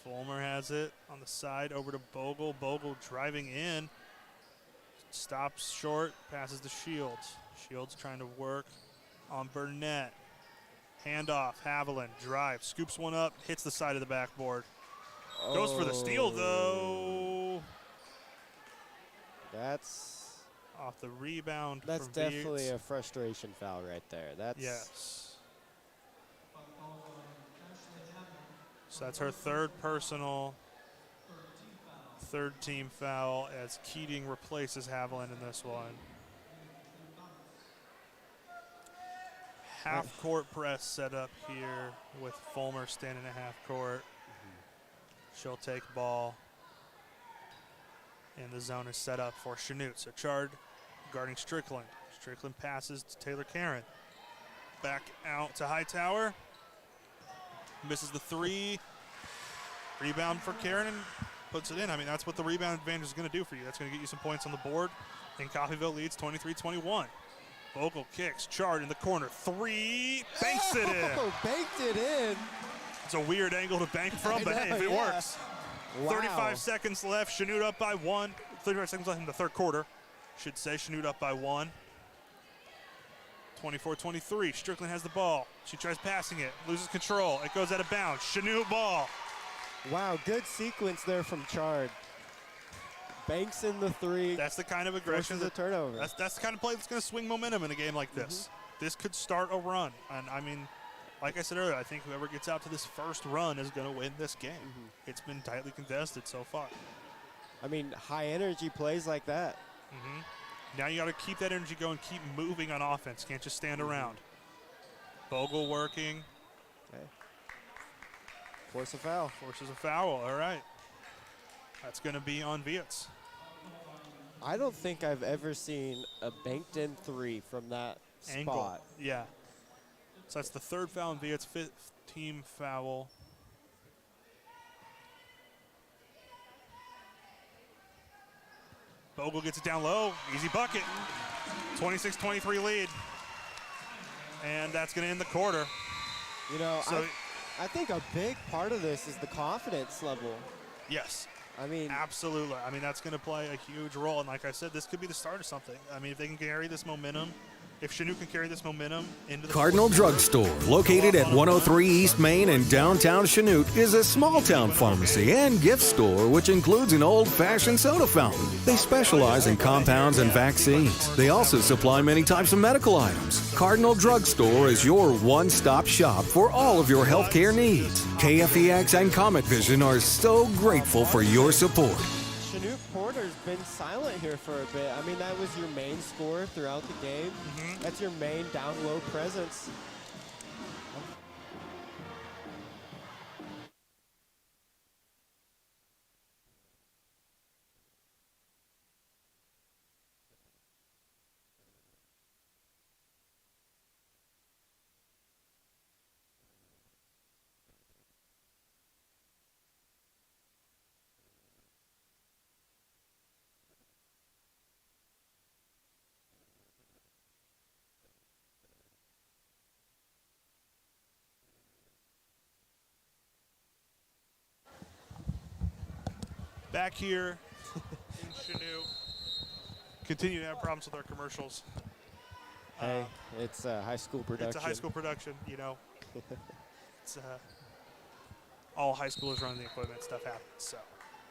Fulmer has it on the side over to Bogle. Bogle driving in. Stops short, passes to Shields. Shields trying to work on Burnett. Handoff, Haviland, drive, scoops one up, hits the side of the backboard. Goes for the steal, though. That's off the rebound. That's from definitely Viets. a frustration foul right there. That's yes. So that's her third personal, third team foul as Keating replaces Haviland in this one. Half court press set up here with Fulmer standing at half court. She'll take ball. And the zone is set up for Chanute. So Chard guarding Strickland. Strickland passes to Taylor Karen. Back out to Hightower. Misses the three. Rebound for Karen and puts it in. I mean, that's what the rebound advantage is going to do for you. That's going to get you some points on the board. And Coffeyville leads 23-21. Bogle kicks. Chard in the corner. Three. Banks it in. Banked it in. It's a weird angle to bank from, but hey, if it works. Wow. 35 seconds left. Chanute up by one. 35 seconds left in the third quarter. Should say Chanute up by one. 24-23. Strickland has the ball. She tries passing it. Loses control. It goes out of bounds. Chanute ball. Wow, good sequence there from Chard. Banks in the three. That's the kind of aggression. The turnover. That's the kind of play that's going to swing momentum in a game like this. This could start a run. And, I mean, like I said earlier, I think whoever gets out to this first run is going to win this game. It's been tightly contested so far. I mean, high energy plays like that. Now you got to keep that energy going, keep moving on offense. Can't just stand around. Bogle working. Okay. Force a foul. Forces a foul. All right. That's going to be on Viets. I don't think I've ever seen a banked in three from that Angle. spot. Yeah. So that's the third foul on Viet's, fifth team foul. Bogle gets it down low. Easy bucket. 26-23 lead. And that's going to end the quarter. You know, so, I think a big part of this is the confidence level. Yes. I mean, absolutely. I mean, that's going to play a huge role. And like I said, this could be the start of something. I mean, if they can carry this momentum, if Chanute can carry this momentum into the Cardinal Drugstore, located at 103 East Main in downtown Chanute, is a small-town pharmacy and gift store which includes an old-fashioned soda fountain. They specialize in compounds and vaccines. They also supply many types of medical items. Cardinal Drugstore is your one-stop shop for all of your healthcare needs. KFEX and Comet Vision are so grateful for your support. Chanute Porter's been silent here for a bit. I mean, that was your main scorer throughout the game. That's your main down-low presence. back here in Chanute. Continue to have problems with our commercials. Hey, it's a high school production. It's a high school production, you know. It's all high schoolers running the equipment. Stuff happens, so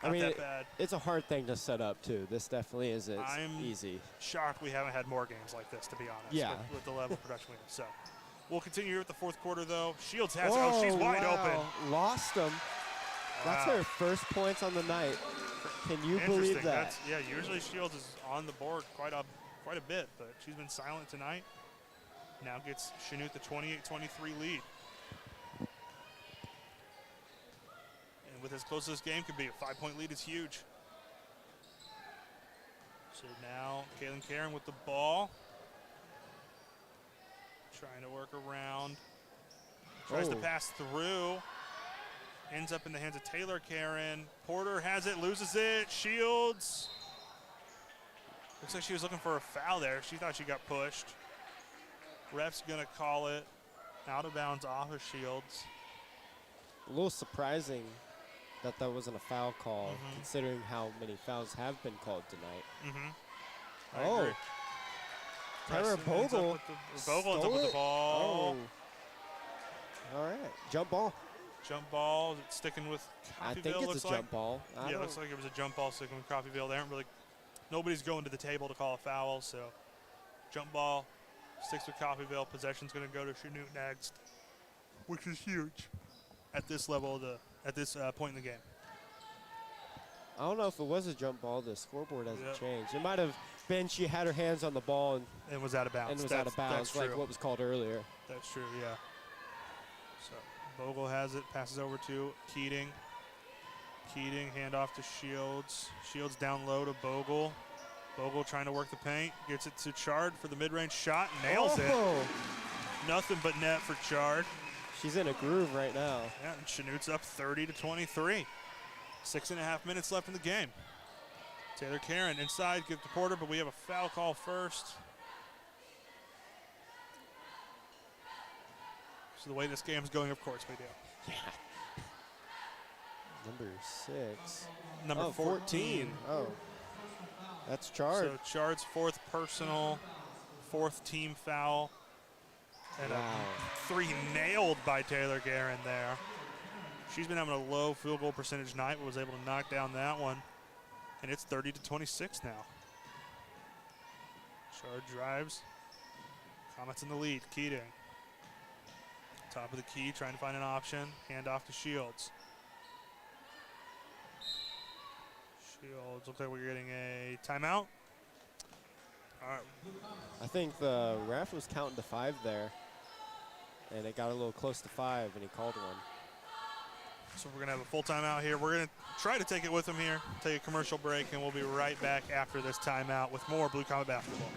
not I mean, that bad. It's a hard thing to set up, too. This definitely isn't easy. Shocked we haven't had more games like this, to be honest, yeah. with the level of production we have. So we'll continue here with the fourth quarter, though. Shields has it. Oh, she's wide open. Lost them. That's her first points on the night. Can you believe that? Yeah, usually Shields is on the board quite a bit, but she's been silent tonight. Now gets Chanute the 28-23 lead. And with as close as this game could be, a 5-point lead is huge. So now Kaylin Karen with the ball. Trying to work around. Tries to pass through. Ends up in the hands of Taylor Karen. Porter has it, loses it. Shields. Looks like she was looking for a foul there. She thought she got pushed. Ref's going to call it out of bounds off of Shields. A little surprising that wasn't a foul call, considering how many fouls have been called tonight. Tyra Bogle. Bogle ends up with the ball. All right, jump ball. Jump ball, is it sticking with Coffeyville? I think it's a jump ball. Yeah, it looks like it was a jump ball sticking with Coffeyville. They aren't really, nobody's going to the table to call a foul, so jump ball sticks with Coffeyville. Possession's going to go to Chanute next, which is huge at this level, at this point in the game. I don't know if it was a jump ball. The scoreboard hasn't changed. It might have been she had her hands on the ball and was out of bounds. Like what was called earlier. That's true, yeah. So Bogle has it, passes over to Keating. Keating, handoff to Shields. Shields down low to Bogle. Bogle trying to work the paint. Gets it to Chard for the mid-range shot. Nails it. Nothing but net for Chard. She's in a groove right now. Yeah, and Chanute's up 30-23. 6.5 minutes left in the game. Taylor Karen inside, give to Porter, but we have a foul call first. So the way this game's going, of course we do. Yeah. Number 6. Number 14. Oh. That's Chard. So Chard's fourth personal, fourth team foul. And a 3 nailed by Taylor Guerin there. She's been having a low field goal percentage night, but was able to knock down that one. And it's 30-26 now. Chard drives. Comets in the lead. Keating. Top of the key, trying to find an option. Hand off to Shields. Shields, looks like we're getting a timeout. All right. I think the ref was counting to 5 there. And it got a little close to 5, and he called one. So we're going to have a full timeout here. We're going to try to take it with them here, take a commercial break, and we'll be right back after this timeout with more Blue Comet basketball.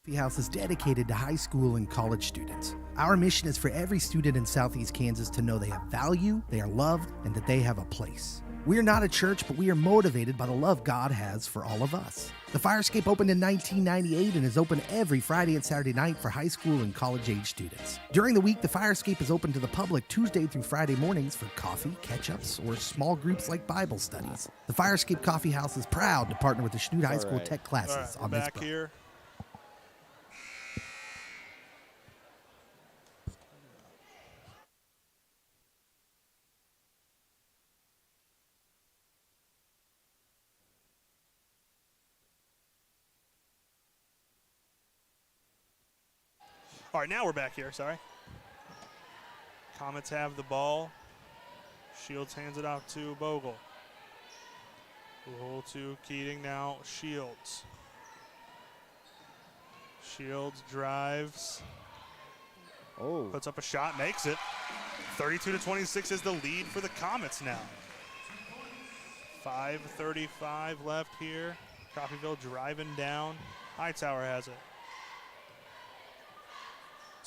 Coffee House is dedicated to high school and college students. Our mission is for every student in Southeast Kansas to know they have value, they are loved, and that they have a place. We are not a church, but we are motivated by the love God has for all of us. The Fire Escape opened in 1998 and is open every Friday and Saturday night for high school and college-age students. During the week, the Fire Escape is open to the public Tuesday through Friday mornings for coffee, catch-ups, or small groups like Bible studies. The Fire Escape Coffee House is proud to partner with the Chanute High School Tech classes on this back here. All right, now we're back here, sorry. Comets have the ball. Shields hands it out to Bogle. Bogle to Keating now, Shields. Shields drives. Oh. Puts up a shot, makes it. 32-26 is the lead for the Comets now. 5:35 left here. Coffeyville driving down. Hightower has it.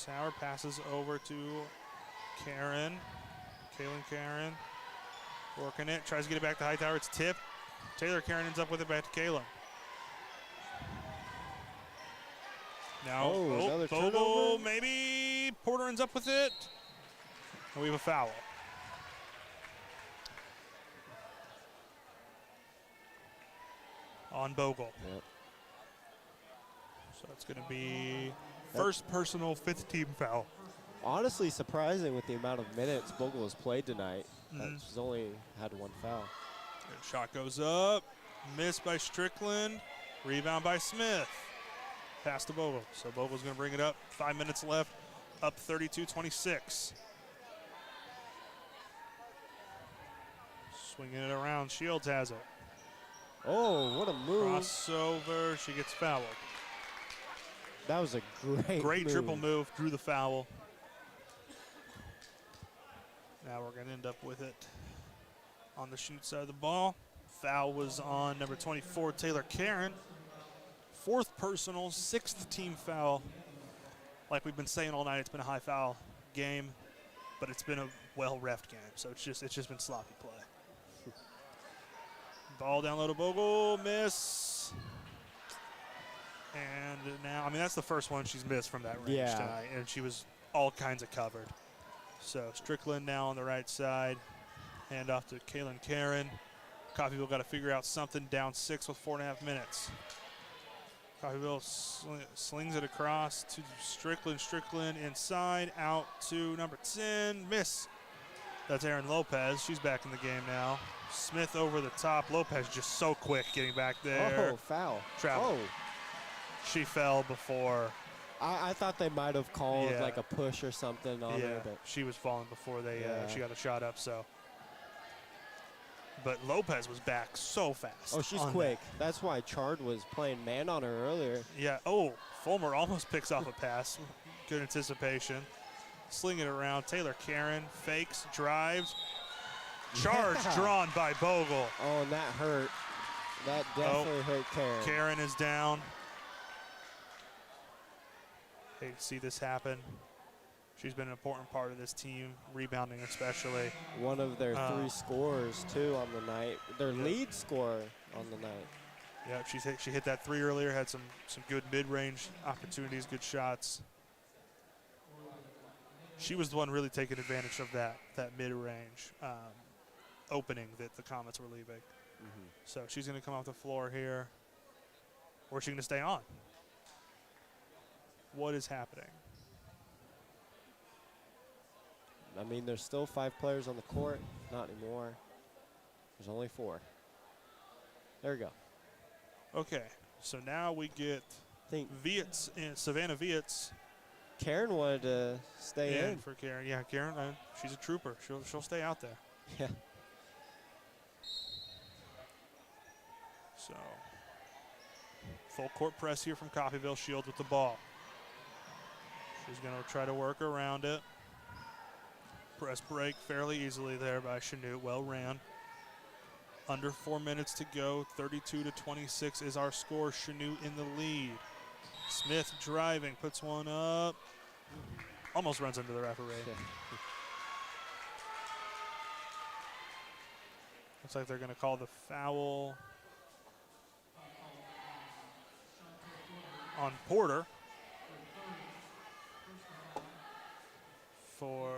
Tower passes over to Karen. Kaylin Karen working it. Tries to get it back to Hightower. It's tipped. Taylor Karen ends up with it back to Kaylin. Now, another Bogle, turnover? maybe. Porter ends up with it. And we have a foul. On Bogle. Yep. So it's going to be first personal, fifth team foul. Honestly surprising with the amount of minutes Bogle has played tonight. He's only had one foul. Good shot goes up. Missed by Strickland. Rebound by Smith. Pass to Bogle. So Bogle's going to bring it up. 5 minutes left. Up 32-26. Swinging it around. Shields has it. Oh, what a move. Crossover. She gets fouled. That was a great move. Triple move. Drew the foul. Now we're going to end up with it on the shoot side of the ball. Foul was on number 24, Taylor Karen. Fourth personal, sixth team foul. Like we've been saying all night, it's been a high foul game, but it's been a well-reffed game. So it's just been sloppy play. Ball down low to Bogle, miss. And now, I mean, that's the first one she's missed from that range tonight, and she was all kinds of covered. So Strickland now on the right side. Hand off to Kaylin Karen. Coffeyville got to figure out something, down 6 with 4.5 minutes. Coffeyville slings it across to Strickland. Strickland inside, out to number 10. Miss. That's Erin Lopez. She's back in the game now. Smith over the top. Lopez just so quick getting back there. Oh, foul. Travel. She fell before. I thought they might have called like a push or something on her. But she was falling before she got a shot up. So, but Lopez was back so fast. Oh, she's quick. That's why Chard was playing man on her earlier. Yeah. Oh, Fulmer almost picks off a pass. Good anticipation. Slinging it around. Taylor Karen fakes, drives. Charge drawn by Bogle. Oh, and that hurt. That definitely hurt Karen. Karen is down. Hate to see this happen. She's been an important part of this team, rebounding especially. One of their 3 scorers, too, on the night. Their lead scorer on the night. Yeah, she hit that 3 earlier, had some good mid-range opportunities, good shots. She was the one really taking advantage of that mid-range opening that the Comets were leaving. So she's going to come off the floor here. Or is she going to stay on? What is happening? I mean, there's still 5 players on the court. Not anymore. There's only 4. There we go. Okay, so now we get Vietz and Savannah Vietz. Karen wanted to stay in. For Karen. Yeah, Karen, she's a trooper. She'll stay out there. Yeah. So, full court press here from Coffeyville. Shields with the ball. She's going to try to work around it. Press break fairly easily there by Chanute. Well ran. Under 4 minutes to go. 32-26 is our score. Chanute in the lead. Smith driving, puts one up. Almost runs into the referee. Looks like they're going to call the foul on Porter for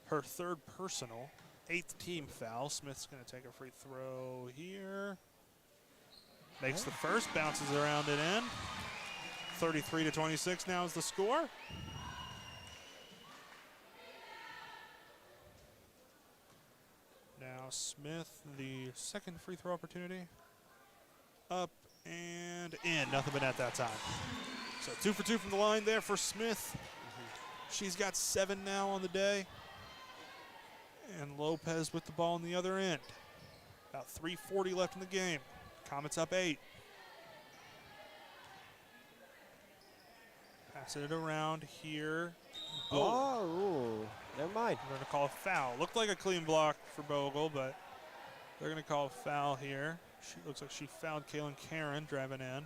her third personal, 8th team foul. Smith's going to take a free throw here. Makes the first, bounces around and in. 33-26 now is the score. Now Smith, the second free throw opportunity. Up and in, nothing but net that time. So 2 for 2 from the line there for Smith. She's got 7 now on the day. And Lopez with the ball on the other end. About 3:40 left in the game. Comets up 8. Passing it around here. Oh, never mind. They're going to call a foul. Looked like a clean block for Bogle, but they're going to call a foul here. She looks like she fouled Kaylin Karen driving in.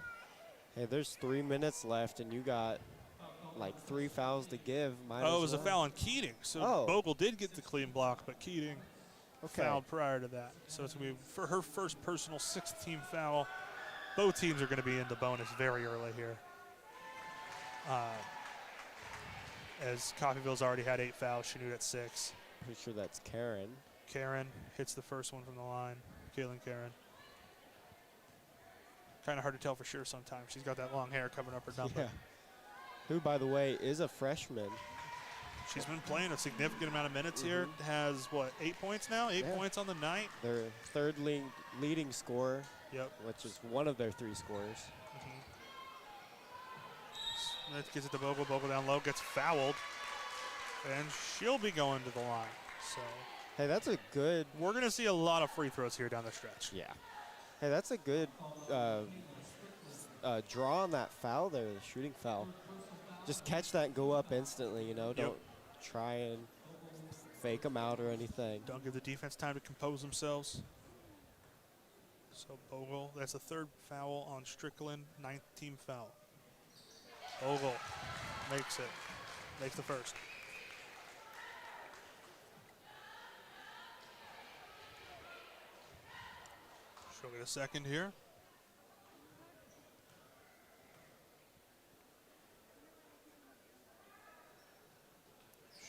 Hey, there's 3 minutes left, and you got like 3 fouls to give. It was a foul on Keating. So Bogle did get the clean block, but Keating fouled prior to that. So it's going to be for her first personal 6th team foul. Both teams are going to be in the bonus very early here. As Coffeyville's already had 8 fouls, Chanute at 6. Pretty sure that's Karen. Karen hits the first one from the line. Kaylin Karen. Kind of hard to tell for sure sometimes. She's got that long hair covering up her number. Yeah. Who, by the way, is a freshman. She's been playing a significant amount of minutes here. Has, 8 points now? 8 points on the night. Their third leading scorer. Yep. Which is one of their 3 scorers. Smith gets it to Bogle. Bogle down low, gets fouled. And she'll be going to the line. So, hey, that's a good... We're going to see a lot of free throws here down the stretch. Yeah. Hey, that's a good draw on that foul there, the shooting foul. Just catch that and go up instantly, you know. Don't try and fake them out or anything. Don't give the defense time to compose themselves. So Bogle, that's the 3rd foul on Strickland, 9th team foul. Bogle makes it, makes the first. She'll get a second here.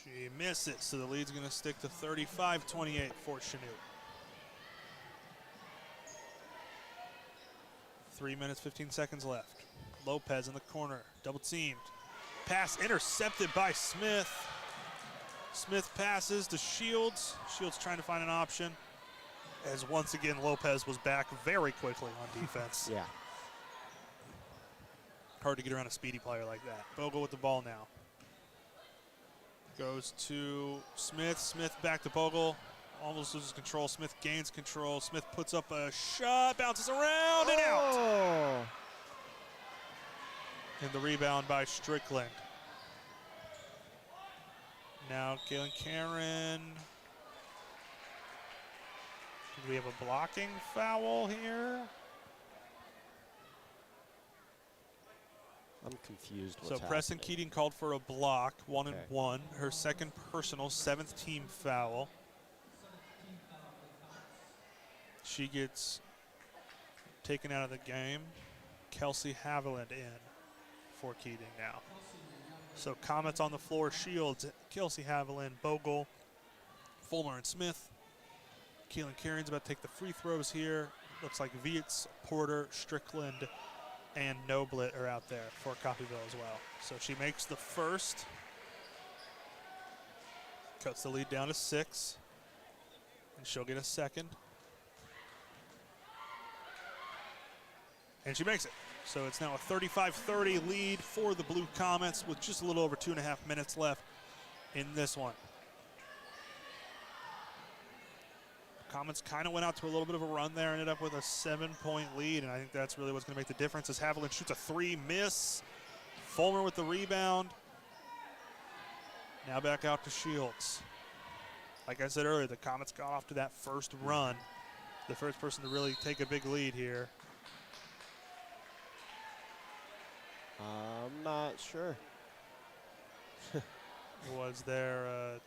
She missed it, so the lead's going to stick to 35-28 for Chanute. 3 minutes, 15 seconds left. Lopez in the corner, double teamed. Pass intercepted by Smith. Smith passes to Shields. Shields trying to find an option. As once again, Lopez was back very quickly on defense. Yeah. Hard to get around a speedy player like that. Bogle with the ball now. Goes to Smith. Smith back to Bogle. Almost loses control. Smith gains control. Smith puts up a shot, bounces around and out. And the rebound by Strickland. Now Kaylin Karen. Do we have a blocking foul here? I'm confused. So Preston Keating called for a block, 1 and 1. Her second personal, 7th team foul. She gets taken out of the game. Kelsey Haviland in for Keating now. So Comets on the floor, Shields, Kelsey Haviland, Bogle, Fulmer, and Smith. Kaylin Karen's about to take the free throws here. Looks like Vietz, Porter, Strickland, and Noblet are out there for Coffeyville as well. So she makes the first. Cuts the lead down to 6. And she'll get a second. And she makes it. So it's now a 35-30 lead for the Blue Comets with just a little over 2.5 minutes left in this one. Comets kind of went out to a little bit of a run there, ended up with a 7-point lead, and I think that's really what's going to make the difference as Haviland shoots a 3, miss. Fulmer with the rebound. Now back out to Shields. Like I said earlier, the Comets got off to that first run. The first person to really take a big lead here. I'm not sure. Was there a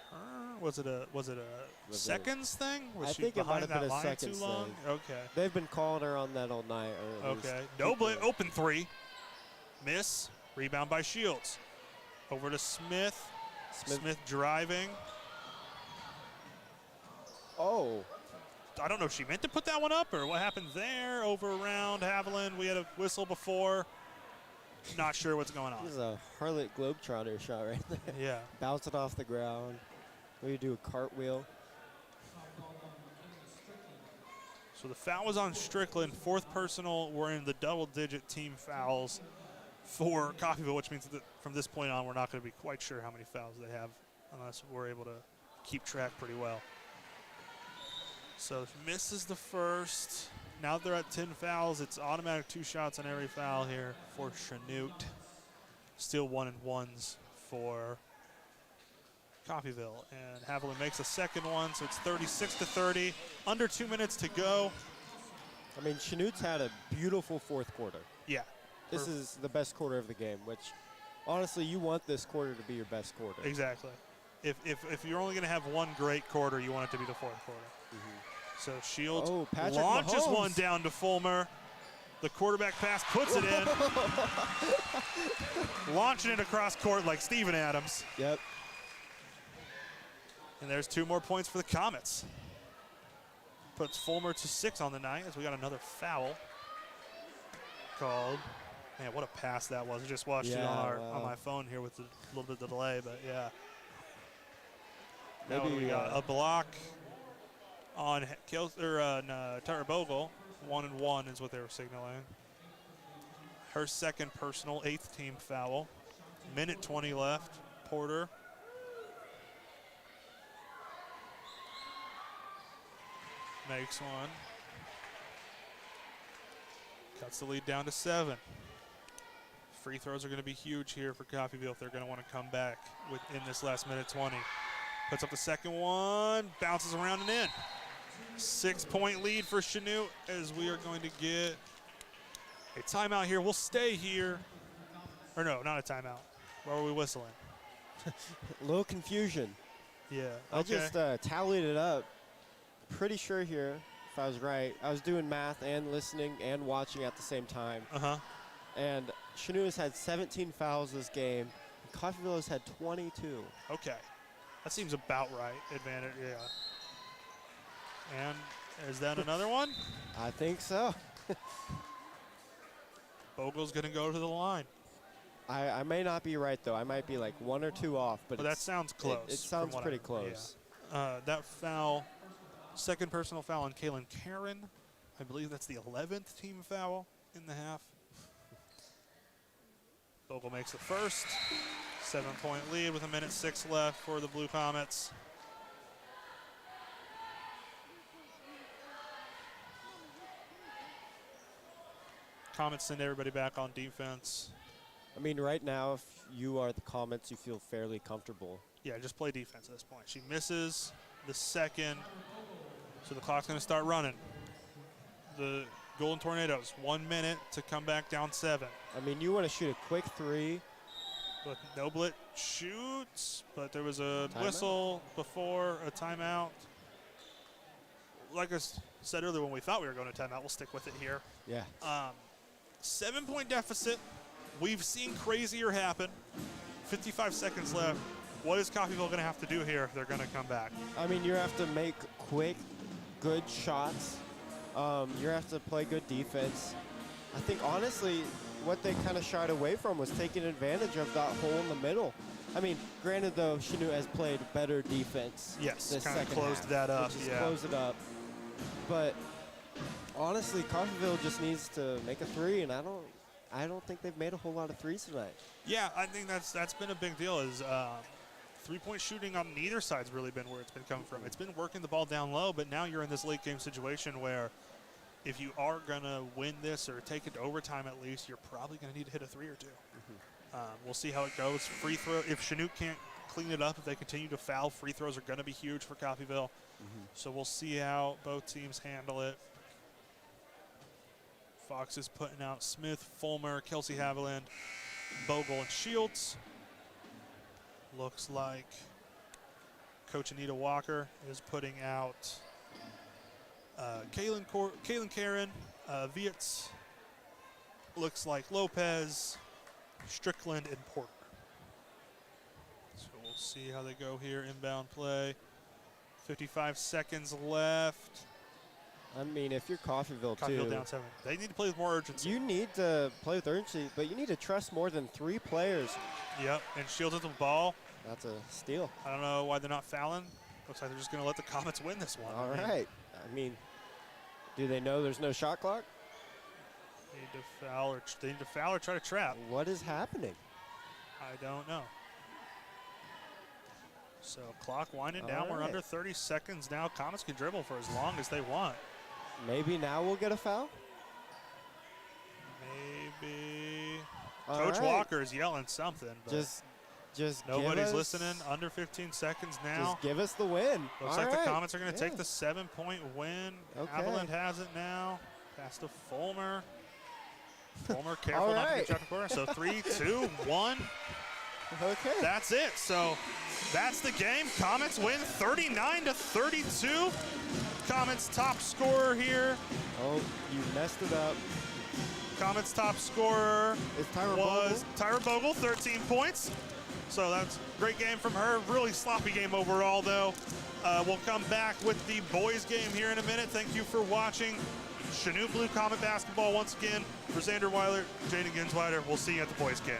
turn? Was it a seconds thing? Was I she think it might behind have been that a line too seconds long? thing. Okay. They've been calling her on that all night. Or at least Okay. people. Noblet, open three. Miss. Rebound by Shields. Over to Smith. Smith driving. Oh. I don't know if she meant to put that one up or what happened there. Over around Haviland. We had a whistle before. Not sure what's going on. This is a Harlot Globetrotter shot right there. Yeah. Bounce it off the ground. Maybe do a cartwheel. So the foul was on Strickland. Fourth personal. We're in the double-digit team fouls for Coffeyville, which means that from this point on, we're not going to be quite sure how many fouls they have unless we're able to keep track pretty well. So misses the first. Now they're at 10 fouls. It's automatic 2 shots on every foul here for Chanute. Still 1-and-1s for Coffeyville. And Haviland makes a second one, so it's 36-30. Under 2 minutes to go. I mean, Chanute's had a beautiful fourth quarter. Yeah. This is the best quarter of the game, which, honestly, you want this quarter to be your best quarter. Exactly. If you're only going to have one great quarter, you want it to be the fourth quarter. So Shields launches Mahomes. one down to Fulmer. The quarterback pass puts it in. Launching it across court like Steven Adams. Yep. And there's 2 more points for the Comets. Puts Fulmer to 6 on the night as we got another foul called. Man, what a pass that was. I just watched it on my phone here with a little bit of delay, but yeah. Maybe we got a block on Tara Bogle. 1-and-1 is what they were signaling. Her second personal, 8th team foul. Minute 20 left. Porter. Makes one. Cuts the lead down to 7. Free throws are going to be huge here for Coffeyville if they're going to want to come back within this last minute 20. Puts up the second one, bounces around and in. 6-point lead for Chanute as we are going to get a timeout here. We'll stay here. Or no, not a timeout. Why are we whistling? A little confusion. Yeah, I just tallied it up. Pretty sure here, if I was right, I was doing math and listening and watching at the same time. And Chanute has had 17 fouls this game. Coffeyville has had 22. Okay. That seems about right. Advantage, yeah. And is that another one? I think so. Bogle's going to go to the line. I may not be right, though. I might be like 1 or 2 off. But that sounds close. It sounds pretty close. Yeah. That foul, second personal foul on Kaylin Karen. I believe that's the 11th team foul in the half. Bogle makes the first. 7-point lead with 1:06 left for the Blue Comets. Comets send everybody back on defense. I mean, right now, if you are the Comets, you feel fairly comfortable. Yeah, just play defense at this point. She misses the second, so the clock's going to start running. The Golden Tornadoes, 1 minute to come back down 7. I mean, you want to shoot a quick 3. But Noblet shoots, but there was a whistle before a timeout. Like I said earlier when we thought we were going to timeout, we'll stick with it here. Yeah. 7-point deficit. We've seen crazier happen. 55 seconds left. What is Coffeyville going to have to do here if they're going to come back? I mean, you have to make quick, good shots. You have to play good defense. I think, honestly, what they kind of shied away from was taking advantage of that hole in the middle. I mean, granted, though, Chanute has played better defense. Yes, this kind of second closed half, that up. Yeah, closed it up. But honestly, Coffeyville just needs to make a 3, and I don't think they've made a whole lot of 3s tonight. Yeah, I think that's been a big deal. Is 3-point shooting on neither side's really been where it's been coming from. It's been working the ball down low, but now you're in this late game situation where if you are going to win this or take it to overtime at least, you're probably going to need to hit a 3 or 2. We'll see how it goes. Free throw, if Chanute can't clean it up, if they continue to foul, free throws are going to be huge for Coffeyville. So we'll see how both teams handle it. Foxes putting out Smith, Fulmer, Kelsey Haviland, Bogle, and Shields. Looks like Coach Anita Walker is putting out Kaylin Karen, Vietz. Looks like Lopez, Strickland, and Porter. So we'll see how they go here. Inbound play. 55 seconds left. I mean, if you're Coffeyville, Coffeyville too, down 7. They need to play with more urgency. you need to play with urgency, but you need to trust more than 3 players. Yep, and Shields with the ball. That's a steal. I don't know why they're not fouling. Looks like they're just going to let the Comets win this one. All right. I mean, do they know there's no shot clock? They need to foul or try to trap. What is happening? I don't know. So clock winding down. All We're right. under 30 seconds now. Comets can dribble for as long as they want. Maybe now we'll get a foul? Maybe. All Coach right. Walker is yelling something. But Just nobody's give us, listening. Under 15 seconds now. Just give us the win. Looks All like right. the Comets are going to take Yeah. the 7-point win. Okay. Haviland has it now. Pass to Fulmer. Fulmer careful All not to right. get trapped in the corner. So 3, 2, 1. Okay. That's it. So that's the game. Comets win 39-32. Comets top scorer here. Oh, you messed it up. Comets top scorer Is Tyra was Bogle? Tyra Bogle, 13 points. So that's a great game from her. Really sloppy game overall, though. We'll come back with the boys game here in a minute. Thank you for watching Chanute Blue Comet basketball once again. For Xander Weiler, Jaden Ginsweiler, we'll see you at the boys game.